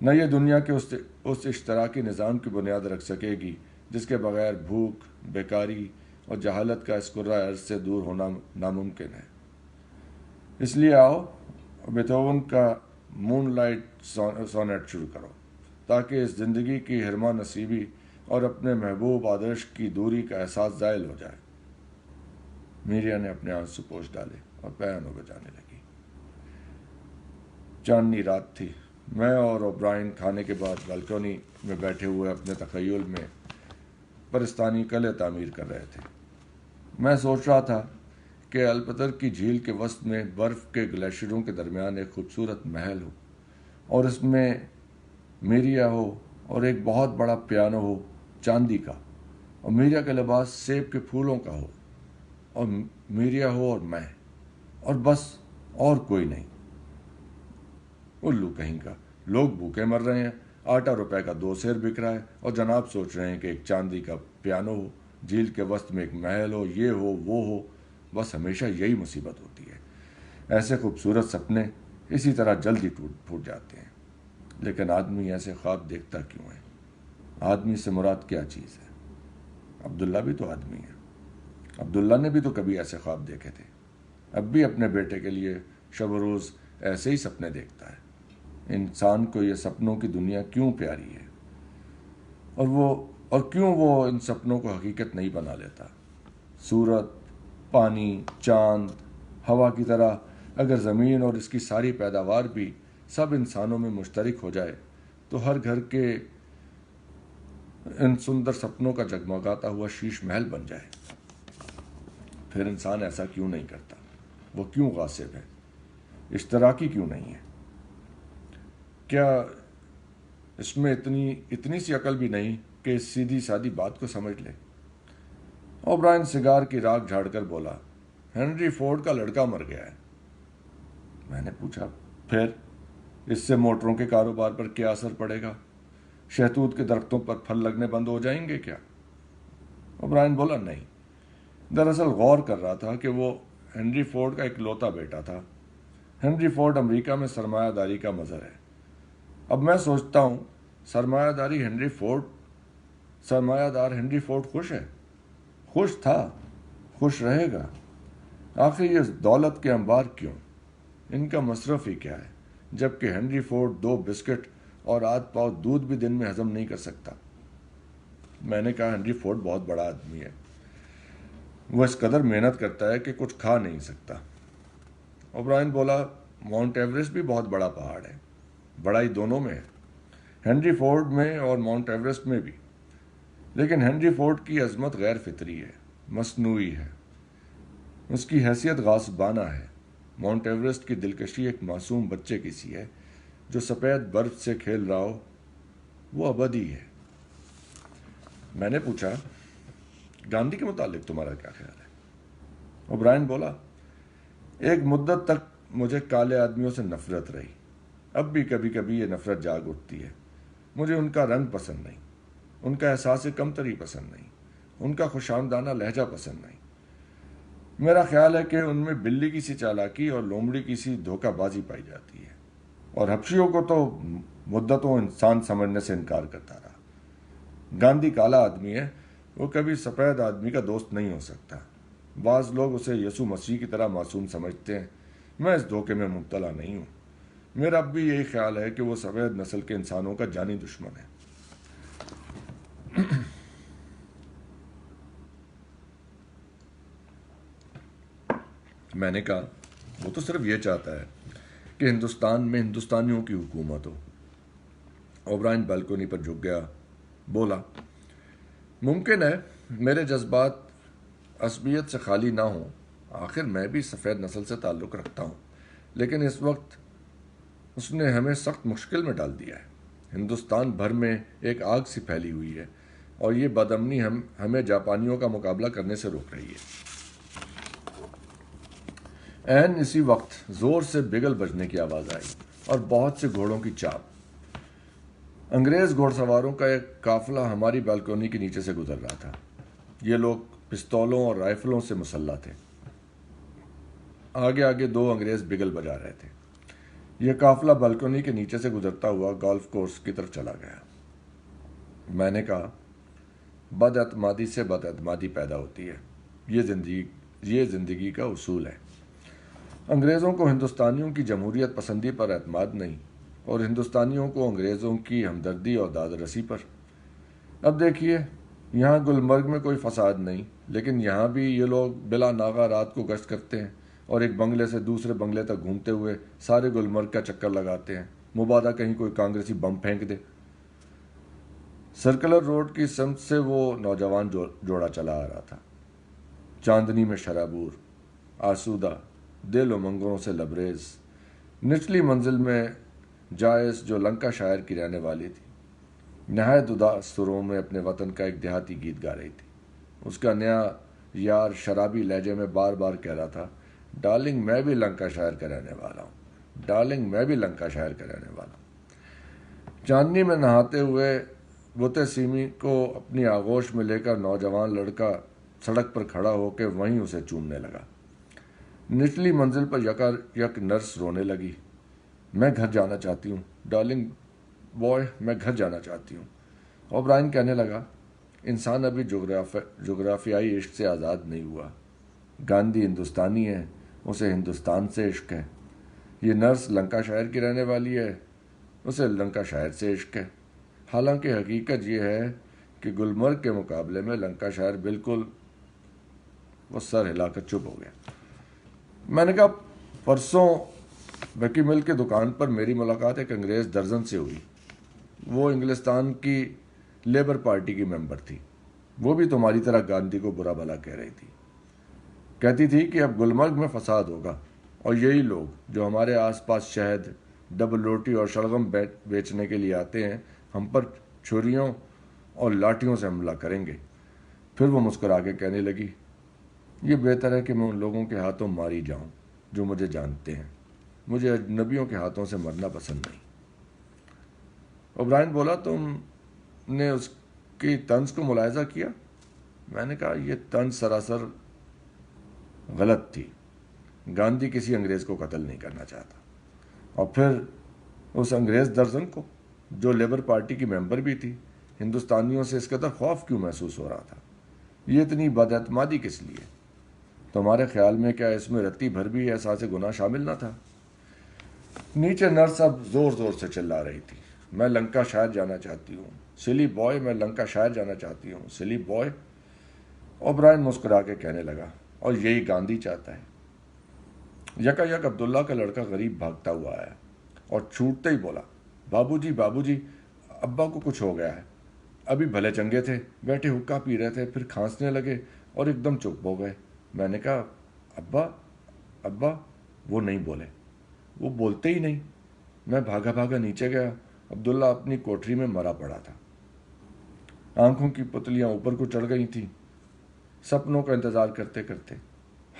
نہ یہ دنیا کے اس اشتراکی نظام کی بنیاد رکھ سکے گی جس کے بغیر بھوک، بیکاری اور جہالت کا اس کرۂ ارض سے دور ہونا ناممکن ہے۔ اس لیے آؤ بیتھوون کا مون لائٹ سونیٹ شروع کرو تاکہ اس زندگی کی حرمہ نصیبی اور اپنے محبوب آدرش کی دوری کا احساس زائل ہو جائے۔ میریا نے اپنے آنسو پوچھ ڈالے اور پیانو بجانے لگی۔ چاندنی رات تھی۔ میں اور اوبرائن کھانے کے بعد بالکونی میں بیٹھے ہوئے اپنے تخیل میں پرستانی قلعے تعمیر کر رہے تھے۔ میں سوچ رہا تھا کہ الپتر کی جھیل کے وسط میں برف کے گلیشیئروں کے درمیان ایک خوبصورت محل ہو اور اس میں میریا ہو اور ایک بہت بڑا پیانو ہو چاندی کا، اور میریا کا لباس سیب کے پھولوں کا ہو، اور میریا ہو اور میں، اور بس اور کوئی نہیں۔ الو کہیں کا، لوگ بھوکے مر رہے ہیں، آٹا روپے کا 2 سیر بک رہا ہے، اور جناب سوچ رہے ہیں کہ ایک چاندی کا پیانو ہو، جھیل کے وسط میں ایک محل ہو، یہ ہو وہ ہو۔ بس ہمیشہ یہی مصیبت ہوتی ہے، ایسے خوبصورت سپنے اسی طرح جلدی ٹوٹ جاتے ہیں۔ لیکن آدمی ایسے خواب دیکھتا کیوں ہے؟ آدمی سے مراد کیا چیز ہے؟ عبداللہ بھی تو آدمی ہے۔ عبداللہ نے بھی تو کبھی ایسے خواب دیکھے تھے۔ اب بھی اپنے بیٹے کے لیے شب و روز ایسے ہی سپنے دیکھتا ہے۔ انسان کو یہ سپنوں کی دنیا کیوں پیاری ہے، اور کیوں وہ ان سپنوں کو حقیقت نہیں بنا لیتا؟ سورج، پانی، چاند، ہوا کی طرح اگر زمین اور اس کی ساری پیداوار بھی سب انسانوں میں مشترک ہو جائے تو ہر گھر کے ان سندر سپنوں کا جگمگاتا ہوا شیش محل بن جائے۔ پھر انسان ایسا کیوں نہیں کرتا؟ وہ کیوں غاصب ہے؟ اشتراکی کیوں نہیں ہے؟ کیا اس میں اتنی سی عقل بھی نہیں کہ اس سیدھی سادی بات کو سمجھ لے؟ اوبرائن سگار کی راکھ جھاڑ کر بولا، ہنری فورڈ کا لڑکا مر گیا ہے۔ میں نے پوچھا، پھر اس سے موٹروں کے کاروبار پر کیا اثر پڑے گا؟ شہتوت کے درختوں پر پھل لگنے بند ہو جائیں گے کیا؟ اوبرائن بولا، نہیں، دراصل غور کر رہا تھا کہ وہ ہنری فورڈ کا اکلوتا بیٹا تھا۔ ہنری فورڈ امریکہ میں سرمایہ داری کا مظہر ہے۔ اب میں سوچتا ہوں سرمایہ دار ہنری فورڈ خوش ہے؟ خوش تھا، خوش رہے گا۔ آخر یہ دولت کے انبار کیوں؟ ان کا مصرف ہی کیا ہے؟ جبکہ ہنری فورڈ 2 بسکٹ اور آدھ پاؤ دودھ بھی دن میں ہضم نہیں کر سکتا۔ میں نے کہا، ہنری فورڈ بہت بڑا آدمی ہے، وہ اس قدر محنت کرتا ہے کہ کچھ کھا نہیں سکتا۔ اوبرائن بولا، ماؤنٹ ایوریسٹ بھی بہت بڑا پہاڑ ہے، بڑائی دونوں میں ہے، ہنری فورڈ میں اور ماؤنٹ ایوریسٹ میں بھی۔ لیکن ہنری فورڈ کی عظمت غیر فطری ہے، مصنوعی ہے، اس کی حیثیت غاصبانہ ہے۔ ماؤنٹ ایوریسٹ کی دلکشی ایک معصوم بچے کی سی ہے جو سفید برف سے کھیل رہا ہو، وہ ابدی ہے۔ میں نے پوچھا، گاندھی کے متعلق تمہارا کیا خیال ہے؟ اوبرائن بولا، ایک مدت تک مجھے کالے آدمیوں سے نفرت رہی، اب بھی کبھی کبھی یہ نفرت جاگ اٹھتی ہے۔ مجھے ان کا رنگ پسند نہیں، ان کا احساس کمتری پسند نہیں، ان کا خوشامدانہ لہجہ پسند نہیں۔ میرا خیال ہے کہ ان میں بلی کی سی چالاکی اور لومڑی کی سی دھوکہ بازی پائی جاتی ہے، اور حبشیوں کو تو مدتوں انسان سمجھنے سے انکار کرتا رہا۔ گاندھی کالا آدمی ہے، وہ کبھی سفید آدمی کا دوست نہیں ہو سکتا۔ بعض لوگ اسے یسوع مسیح کی طرح معصوم سمجھتے ہیں، میں اس دھوکے میں مبتلا نہیں ہوں۔ میرا اب بھی یہی خیال ہے کہ وہ سفید نسل کے انسانوں کا جانی دشمن ہے۔ میں نے کہا، وہ تو صرف یہ چاہتا ہے کہ ہندوستان میں ہندوستانیوں کی حکومت ہو۔ اوبرائن بالکونی پر جھک گیا، بولا، ممکن ہے میرے جذبات عصبیت سے خالی نہ ہوں، آخر میں بھی سفید نسل سے تعلق رکھتا ہوں، لیکن اس وقت اس نے ہمیں سخت مشکل میں ڈال دیا ہے۔ ہندوستان بھر میں ایک آگ سی پھیلی ہوئی ہے، اور یہ بدامنی ہمیں جاپانیوں کا مقابلہ کرنے سے روک رہی ہے۔ عین اسی وقت زور سے بگل بجنے کی آواز آئی اور بہت سے گھوڑوں کی چاپ۔ انگریز گھوڑ سواروں کا ایک قافلہ ہماری بالکونی کے نیچے سے گزر رہا تھا۔ یہ لوگ پستولوں اور رائفلوں سے مسلح تھے۔ آگے 2 انگریز بگل بجا رہے تھے۔ یہ قافلہ بالکنی کے نیچے سے گزرتا ہوا گولف کورس کی طرف چلا گیا۔ میں نے کہا، بد اعتمادی سے بد اعتمادی پیدا ہوتی ہے، یہ زندگی کا اصول ہے۔ انگریزوں کو ہندوستانیوں کی جمہوریت پسندی پر اعتماد نہیں، اور ہندوستانیوں کو انگریزوں کی ہمدردی اور داد رسی پر۔ اب دیکھیے، یہاں گلمرگ میں کوئی فساد نہیں، لیکن یہاں بھی یہ لوگ بلا ناغہ رات کو گشت کرتے ہیں اور ایک بنگلے سے دوسرے بنگلے تک گھومتے ہوئے سارے گلمرگ کا چکر لگاتے ہیں، مبادا کہیں کوئی کانگریسی بم پھینک دے۔ سرکلر روڈ کی سمت سے وہ نوجوان جوڑا چلا آ رہا تھا، چاندنی میں شرابور، آسودہ، دل و منگروں سے لبریز۔ نچلی منزل میں جائز، جو لنکا شائر کی رہنے والی تھی، نہایت اداس سروں میں اپنے وطن کا ایک دیہاتی گیت گا رہی تھی۔ اس کا نیا یار شرابی لہجے میں بار بار کہہ رہا تھا، ڈارلنگ میں بھی لنکا شائر کا رہنے والا ہوں، ڈارلنگ میں بھی لنکا شائر کا رہنے والا ہوں۔ چاندنی میں نہاتے ہوئے بوتے سیمی کو اپنی آغوش میں لے کر نوجوان لڑکا سڑک پر کھڑا ہو کے وہیں اسے چومنے لگا۔ نچلی منزل پر یکا یک نرس رونے لگی، میں گھر جانا چاہتی ہوں ڈارلنگ بوائے، میں گھر جانا چاہتی ہوں۔ اوبرائن کہنے لگا، انسان ابھی جغرافیائی عشق سے آزاد نہیں ہوا۔ گاندھی ہندوستانی ہے، اسے ہندوستان سے عشق ہے۔ یہ نرس لنکا شائر کی رہنے والی ہے، اسے لنکا شائر سے عشق ہے۔ حالانکہ حقیقت یہ ہے کہ گلمرگ کے مقابلے میں لنکا شائر بالکل، وہ سر ہلا کر چپ ہو گیا۔ میں نے کہا، پرسوں بکی مل کی دکان پر میری ملاقات ایک انگریز درزن سے ہوئی۔ وہ انگلستان کی لیبر پارٹی کی ممبر تھی۔ وہ بھی تمہاری طرح گاندھی کو برا بھلا کہہ رہی تھی۔ کہتی تھی کہ اب گلمرگ میں فساد ہوگا اور یہی لوگ جو ہمارے آس پاس شہد، ڈبل روٹی اور شلغم بیچنے کے لیے آتے ہیں، ہم پر چھریوں اور لاٹھیوں سے حملہ کریں گے۔ پھر وہ مسکرا کے کہنے لگی، یہ بہتر ہے کہ میں ان لوگوں کے ہاتھوں ماری جاؤں جو مجھے جانتے ہیں، مجھے اجنبیوں کے ہاتھوں سے مرنا پسند نہیں۔ اوبرائن بولا، تم نے اس کی طنز کو ملاحظہ کیا؟ میں نے کہا، یہ طنز سراسر غلط تھی۔ گاندھی کسی انگریز کو قتل نہیں کرنا چاہتا، اور پھر اس انگریز درزن کو، جو لیبر پارٹی کی ممبر بھی تھی، ہندوستانیوں سے اس قدر خوف کیوں محسوس ہو رہا تھا؟ یہ اتنی بد اعتمادی کس لیے؟ تمہارے خیال میں کیا اس میں رتی بھر بھی احساس گناہ شامل نہ تھا؟ نیچے نرس اب زور زور سے چلا رہی تھی، میں لنکا شائر جانا چاہتی ہوں، سلی بوائے، میں لنکا شائر جانا چاہتی ہوں، سلی بوائے۔ اوبرائن مسکرا کے کہنے لگا، اور یہی گاندھی چاہتا ہے۔ یکا یک عبداللہ کا لڑکا غریب بھاگتا ہوا آیا اور چھوٹتے ہی بولا، بابو جی، ابا کو کچھ ہو گیا ہے۔ ابھی بھلے چنگے تھے، بیٹھے حقہ پی رہے تھے، پھر کھانسنے لگے اور ایک دم چپ ہو گئے۔ میں نے کہا، ابا؟ وہ نہیں بولے، وہ بولتے ہی نہیں۔ میں بھاگا بھاگا نیچے گیا، عبداللہ اپنی کوٹری میں مرا پڑا تھا۔ آنکھوں کی پتلیاں اوپر کو چڑھ گئی تھیں، سپنوں کا انتظار کرتے کرتے۔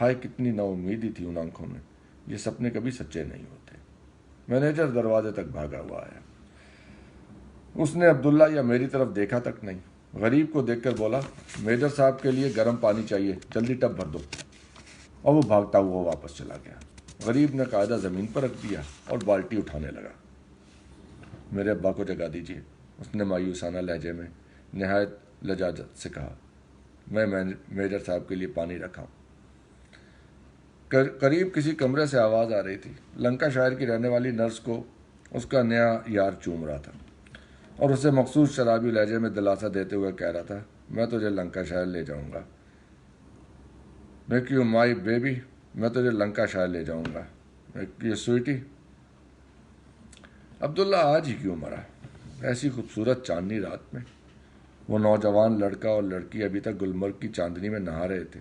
ہائے، کتنی نا امیدی تھی ان آنکھوں میں، یہ سپنے کبھی سچے نہیں ہوتے۔ مینیجر دروازے تک بھاگا ہوا آیا، اس نے عبداللہ یا میری طرف دیکھا تک نہیں۔ غریب کو دیکھ کر بولا، میجر صاحب کے لیے گرم پانی چاہیے، جلدی ٹب بھر دو۔ اور وہ بھاگتا ہوا واپس چلا گیا۔ غریب نے قاعدہ زمین پر رکھ دیا اور بالٹی اٹھانے لگا۔ میرے ابا کو جگا دیجیے، اس نے مایوسانہ لہجے میں نہایت لجاجت سے کہا، میں میجر صاحب کے لیے پانی رکھا ہوں۔ قریب کسی کمرے سے آواز آ رہی تھی، لنکا شائر کی رہنے والی نرس کو اس کا نیا یار چوم رہا تھا اور اسے مخصوص شرابی لہجے میں دلاسا دیتے ہوئے کہہ رہا تھا، میں تجھے لنکا شائر لے جاؤں گا، میک یو مائی بیبی، میں تجھے لنکا شائر لے جاؤں گا، میک یو سویٹی۔ عبداللہ آج ہی کیوں مرا، ایسی خوبصورت چاندنی رات میں؟ وہ نوجوان لڑکا اور لڑکی ابھی تک گلمرگ کی چاندنی میں نہا رہے تھے۔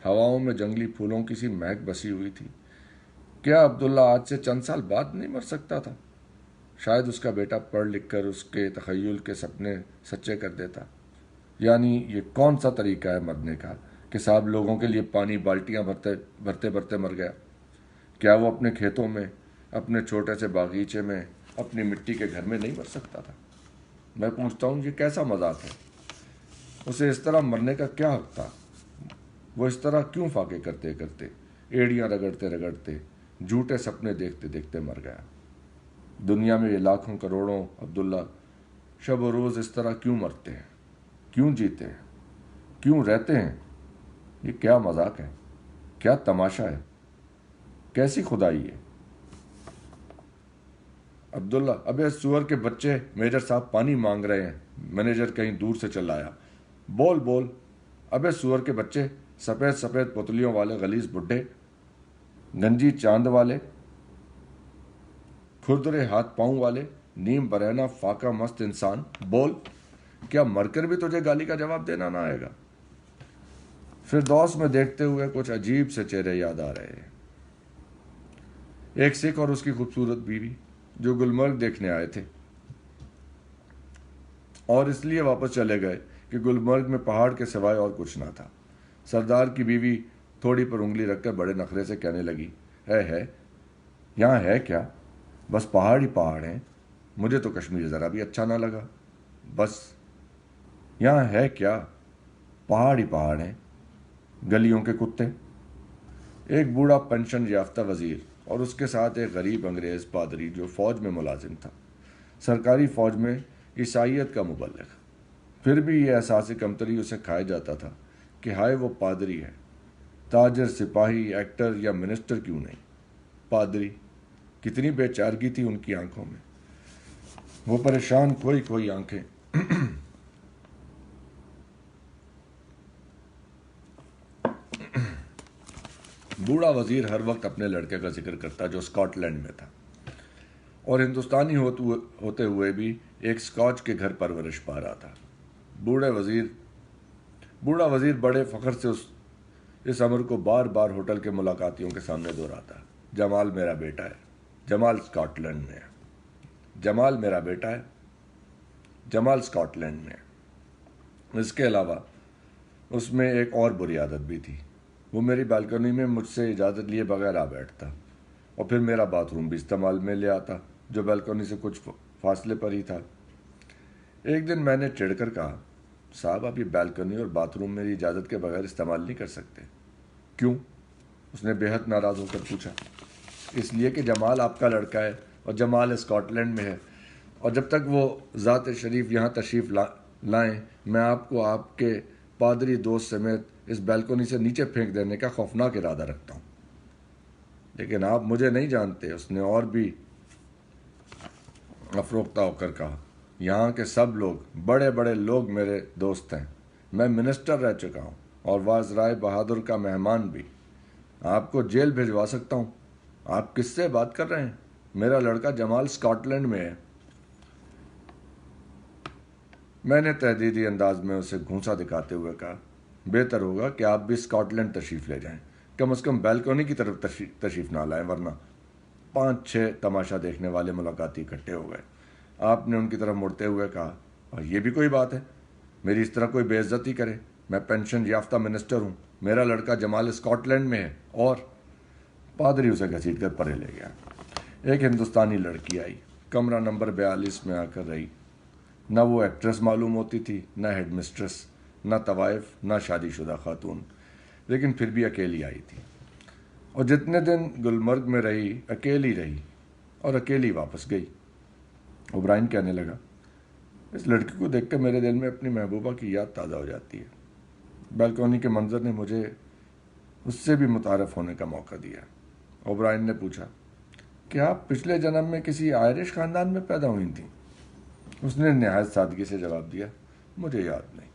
ہواؤں میں جنگلی پھولوں کی سی مہک بسی ہوئی تھی۔ کیا عبداللہ آج سے چند سال بعد نہیں مر سکتا تھا؟ شاید اس کا بیٹا پڑھ لکھ کر اس کے تخیل کے سپنے سچے کر دیتا۔ یعنی یہ کون سا طریقہ ہے مرنے کا کہ صاحب لوگوں کے لیے پانی بالٹیاں بھرتے بھرتے مر گیا؟ کیا وہ اپنے کھیتوں میں، اپنے چھوٹے سے باغیچے میں، اپنی مٹی کے گھر میں نہیں مر سکتا تھا؟ میں پوچھتا ہوں، یہ کیسا مذاق ہے؟ اسے اس طرح مرنے کا کیا حق تھا؟ وہ اس طرح کیوں فاقے کرتے کرتے، ایڑیاں رگڑتے رگڑتے، جھوٹے سپنے دیکھتے دیکھتے مر گیا؟ دنیا میں یہ لاکھوں کروڑوں عبداللہ شب و روز اس طرح کیوں مرتے ہیں، کیوں جیتے ہیں، کیوں رہتے ہیں؟ یہ کیا مذاق ہے، کیا تماشا ہے، کیسی خدائی ہے؟ عبداللہ: ابے سور کے بچے، میجر صاحب پانی مانگ رہے ہیں۔ مینیجر کہیں دور سے چل آیا۔ بول بول۔ ابے سور کے بچے، سفید سفید پتلیوں والے غلیظ بڈھے، گنجی چاند والے، کھردرے ہاتھ پاؤں والے، نیم برہنہ فاقہ مست انسان، بول، کیا مر کر بھی تجھے گالی کا جواب دینا نہ آئے گا؟ فردوس میں دیکھتے ہوئے کچھ عجیب سے چہرے یاد آ رہے ہیں۔ ایک سکھ اور اس کی خوبصورت بیوی جو گلمرگ دیکھنے آئے تھے اور اس لیے واپس چلے گئے کہ گلمرگ میں پہاڑ کے سوائے اور کچھ نہ تھا۔ سردار کی بیوی تھوڑی پر انگلی رکھ کر بڑے نخرے سے کہنے لگی، ہے یہاں ہے کیا؟ بس پہاڑ ہی پہاڑ ہیں، مجھے تو کشمیر ذرا بھی اچھا نہ لگا۔ بس یہاں ہے کیا؟ پہاڑ ہی پہاڑ ہیں، گلیوں کے کتے۔ ایک بوڑھا پینشن یافتہ وزیر اور اس کے ساتھ ایک غریب انگریز پادری جو فوج میں ملازم تھا، سرکاری فوج میں عیسائیت کا مبلغ۔ پھر بھی یہ احساس کمتری اسے کھائے جاتا تھا کہ ہائے وہ پادری ہے، تاجر، سپاہی، ایکٹر یا منسٹر کیوں نہیں، پادری۔ کتنی بے چارگی تھی ان کی آنکھوں میں، وہ پریشان کھوئی کھوئی آنکھیں۔ بوڑھا وزیر ہر وقت اپنے لڑکے کا ذکر کرتا جو اسکاٹ لینڈ میں تھا اور ہندوستانی ہوتے ہوئے بھی ایک اسکاچ کے گھر پرورش پا رہا تھا۔ بوڑھا وزیر بڑے فخر سے اس امر کو بار بار ہوٹل کے ملاقاتیوں کے سامنے دہراتا، جمال میرا بیٹا ہے، جمال اسکاٹ لینڈ میں ہے، جمال میرا بیٹا ہے، جمال اسکاٹ لینڈ میں ہے۔ اس کے علاوہ اس میں ایک اور بری عادت بھی تھی، وہ میری بالکنی میں مجھ سے اجازت لیے بغیر آ بیٹھتا اور پھر میرا باتھ روم بھی استعمال میں لے آتا جو بالکنی سے کچھ فاصلے پر ہی تھا۔ ایک دن میں نے چڑھ کر کہا، صاحب آپ یہ بالکنی اور باتھ روم میری اجازت کے بغیر استعمال نہیں کر سکتے۔ کیوں؟ اس نے بے حد ناراض ہو کر پوچھا۔ اس لیے کہ جمال آپ کا لڑکا ہے اور جمال اسکاٹ لینڈ میں ہے، اور جب تک وہ ذات شریف یہاں تشریف لائیں میں آپ کو آپ کے پادری دوست سمیت اس بالکنی سے نیچے پھینک دینے کا خوفناک ارادہ رکھتا ہوں۔ لیکن آپ مجھے نہیں جانتے، اس نے اور بھی افروختہ ہو کر کہا، یہاں کے سب لوگ، بڑے بڑے لوگ میرے دوست ہیں، میں منسٹر رہ چکا ہوں اور وازرائے بہادر کا مہمان بھی، آپ کو جیل بھجوا سکتا ہوں۔ آپ کس سے بات کر رہے ہیں؟ میرا لڑکا جمال اسکاٹ لینڈ میں ہے۔ میں نے تہدیدی انداز میں اسے گھونسا دکھاتے ہوئے کہا، بہتر ہوگا کہ آپ بھی اسکاٹ لینڈ تشریف لے جائیں، کم از کم بالکنی کی طرف تشریف نہ لائیں، ورنہ 5-6 تماشا دیکھنے والے ملاقاتی اکٹھے ہو گئے۔ آپ نے ان کی طرف مڑتے ہوئے کہا، اور یہ بھی کوئی بات ہے، میری اس طرح کوئی بے عزتی کرے؟ میں پینشن یافتہ منسٹر ہوں، میرا لڑکا جمال اسکاٹ لینڈ میں ہے، اور پادری اسے گھسیٹ کر پرے لے گیا۔ ایک ہندوستانی لڑکی آئی، کمرہ نمبر 42 میں آ کر رہی۔ نہ وہ ایکٹریس معلوم ہوتی تھی، نہ ہیڈ مسٹریس، نہ طوائف، نہ شادی شدہ خاتون، لیکن پھر بھی اکیلی آئی تھی، اور جتنے دن گلمرگ میں رہی اکیلی رہی اور اکیلی واپس گئی۔ اوبرائن کہنے لگا، اس لڑکی کو دیکھ کر میرے دل میں اپنی محبوبہ کی یاد تازہ ہو جاتی ہے۔ بالکونی کے منظر نے مجھے اس سے بھی متعارف ہونے کا موقع دیا۔ اوبرائن نے پوچھا، کیا آپ پچھلے جنم میں کسی آئرش خاندان میں پیدا ہوئی تھیں؟ اس نے نہایت سادگی سے جواب دیا، مجھے یاد نہیں۔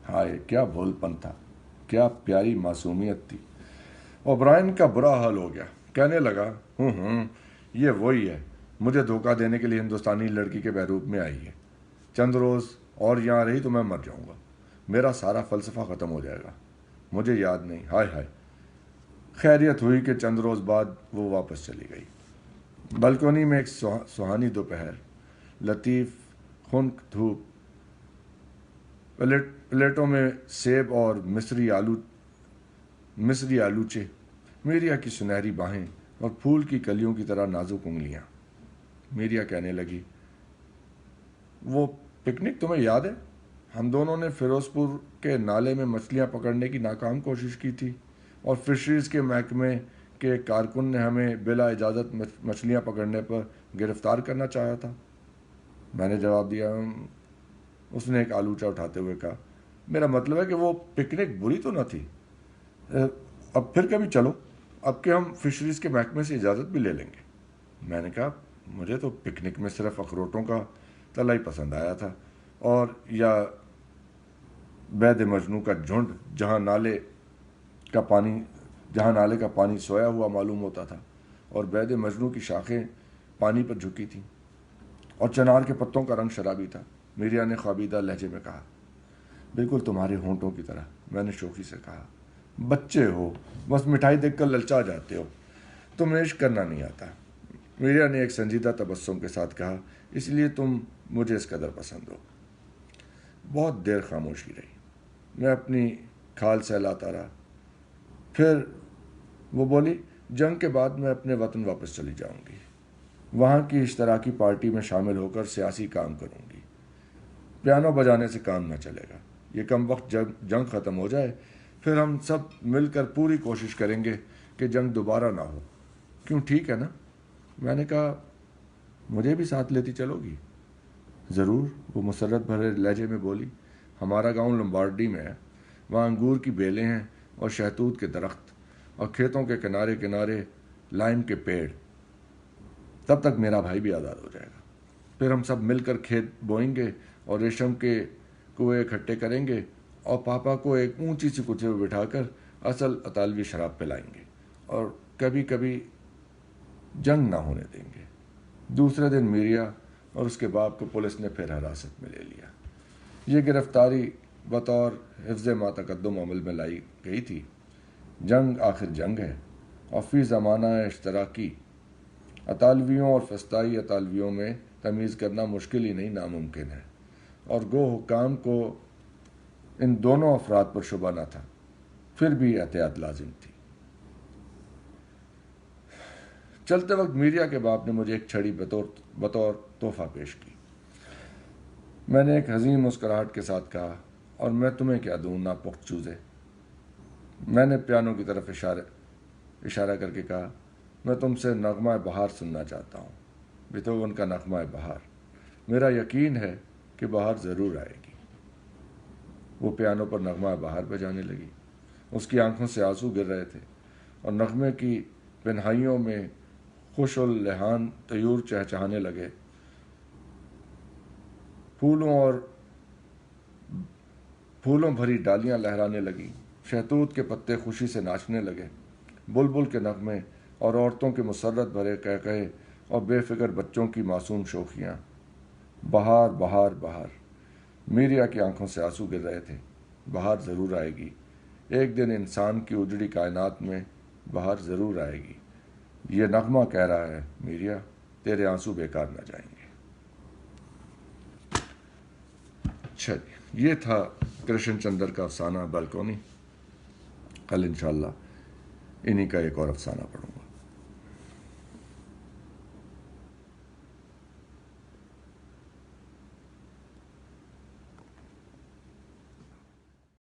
ہائے کیا بھول پن تھا، کیا پیاری معصومیت تھی۔ اوبرائن کا برا حال ہو گیا، کہنے لگا، یہ وہی ہے، مجھے دھوکہ دینے کے لیے ہندوستانی لڑکی کے بحروب میں آئی ہے۔ چند روز اور یہاں رہی تو میں مر جاؤں گا، میرا سارا فلسفہ ختم ہو جائے گا۔ مجھے یاد نہیں، ہائے ہائے۔ خیریت ہوئی کہ چند روز بعد وہ واپس چلی گئی۔ بالکنی میں ایک سہانی دوپہر، لطیف خنک دھوپ، پلیٹوں میں سیب اور مصری آلوچے، میریا کی سنہری باہیں اور پھول کی کلیوں کی طرح نازک انگلیاں۔ میریا کہنے لگی، وہ پکنک تمہیں یاد ہے؟ ہم دونوں نے فیروز پور کے نالے میں مچھلیاں پکڑنے کی ناکام کوشش کی تھی اور فشریز کے محکمے کے کارکن نے ہمیں بلا اجازت مچھلیاں پکڑنے پر گرفتار کرنا چاہا تھا؟ میں نے جواب دیا۔ اس نے ایک آلوچہ اٹھاتے ہوئے کہا، میرا مطلب ہے کہ وہ پکنک بری تو نہ تھی۔ اب پھر کبھی چلو، اب کہ ہم فشریز کے محکمے سے اجازت بھی لے لیں گے۔ میں نے کہا، مجھے تو پکنک میں صرف اخروٹوں کا تلا ہی پسند آیا تھا، اور یا بید مجنو کا جھنڈ جہاں نالے کا پانی سویا ہوا معلوم ہوتا تھا، اور بید مجنو کی شاخیں پانی پر جھکی تھیں، اور چنار کے پتوں کا رنگ شرابی تھا۔ میریا نے خوابیدہ لہجے میں کہا۔ بالکل تمہارے ہونٹوں کی طرح، میں نے شوخی سے کہا۔ بچے ہو، بس مٹھائی دیکھ کر للچا جاتے ہو، تمہیں عشق کرنا نہیں آتا۔ میریا نے ایک سنجیدہ تبسم کے ساتھ کہا، اس لیے تم مجھے اس قدر پسند ہو۔ بہت دیر خاموشی رہی۔ میں اپنی کھال سہلاتا رہا۔ پھر وہ بولی، جنگ کے بعد میں اپنے وطن واپس چلی جاؤں گی، وہاں کی اشتراکی پارٹی میں شامل ہو کر سیاسی کام کروں گی۔ پیانو بجانے سے کام نہ چلے گا۔ یہ کم وقت جنگ ختم ہو جائے، پھر ہم سب مل کر پوری کوشش کریں گے کہ جنگ دوبارہ نہ ہو۔ کیوں، ٹھیک ہے نا؟ میں نے کہا، مجھے بھی ساتھ لیتی چلو گی؟ ضرور، وہ مسرت بھرے لہجے میں بولی۔ ہمارا گاؤں لمبارڈی میں ہے، وہاں انگور کی بیلیں ہیں اور شہتوت کے درخت، اور کھیتوں کے کنارے کنارے لائم کے پیڑ۔ تب تک میرا بھائی بھی آزاد ہو جائے گا۔ پھر ہم سب مل کر کھیت بوئیں گے اور ریشم کے کنویں اکٹھے کریں گے، اور پاپا کو ایک اونچی سی کرسی پہ بٹھا کر اصل اطالوی شراب پلائیں گے، اور کبھی کبھی جنگ نہ ہونے دیں گے۔ دوسرے دن میریا اور اس کے باپ کو پولیس نے پھر حراست میں لے لیا۔ یہ گرفتاری بطور حفظ ما تقدم عمل میں لائی گئی تھی۔ جنگ آخر جنگ ہے، اور فی زمانہ اشتراکی اطالویوں اور فسطائی اطالویوں میں تمیز کرنا مشکل ہی نہیں، ناممکن ہے، اور گو حکام کو ان دونوں افراد پر شبہ نہ تھا، پھر بھی احتیاط لازم تھی۔ چلتے وقت میریا کے باپ نے مجھے ایک چھڑی بطور تحفہ پیش کی۔ میں نے ایک حزین مسکراہٹ کے ساتھ کہا، اور میں تمہیں کیا دوں ناپخت چوزے؟ میں نے پیانو کی طرف اشارہ کر کے کہا، میں تم سے نغمہ بہار سننا چاہتا ہوں، بیتھوون کا نغمہ بہار۔ میرا یقین ہے کہ بہار ضرور آئے گی۔ وہ پیانو پر نغمہ بہار بجانے لگی۔ اس کی آنکھوں سے آنسو گر رہے تھے، اور نغمے کی پنہائیوں میں خوش اللحان طیور چہچہانے لگے۔ پھولوں بھری ڈالیاں لہرانے لگیں، شہتوت کے پتے خوشی سے ناچنے لگے۔ بلبل کے نغمے اور عورتوں کے مسرت بھرے قہقہے اور بے فکر بچوں کی معصوم شوخیاں۔ بہار بہار بہار۔ میریا کی آنکھوں سے آنسو گر رہے تھے۔ بہار ضرور آئے گی، ایک دن انسان کی اجڑی کائنات میں بہار ضرور آئے گی۔ یہ نغمہ کہہ رہا ہے، میریا، تیرے آنسو بیکار نہ جائیں گے۔ اچھا، یہ تھا کرشن چندر کا افسانہ بالکونی۔ کل انشاءاللہ انہی کا ایک اور افسانہ پڑھوں گا۔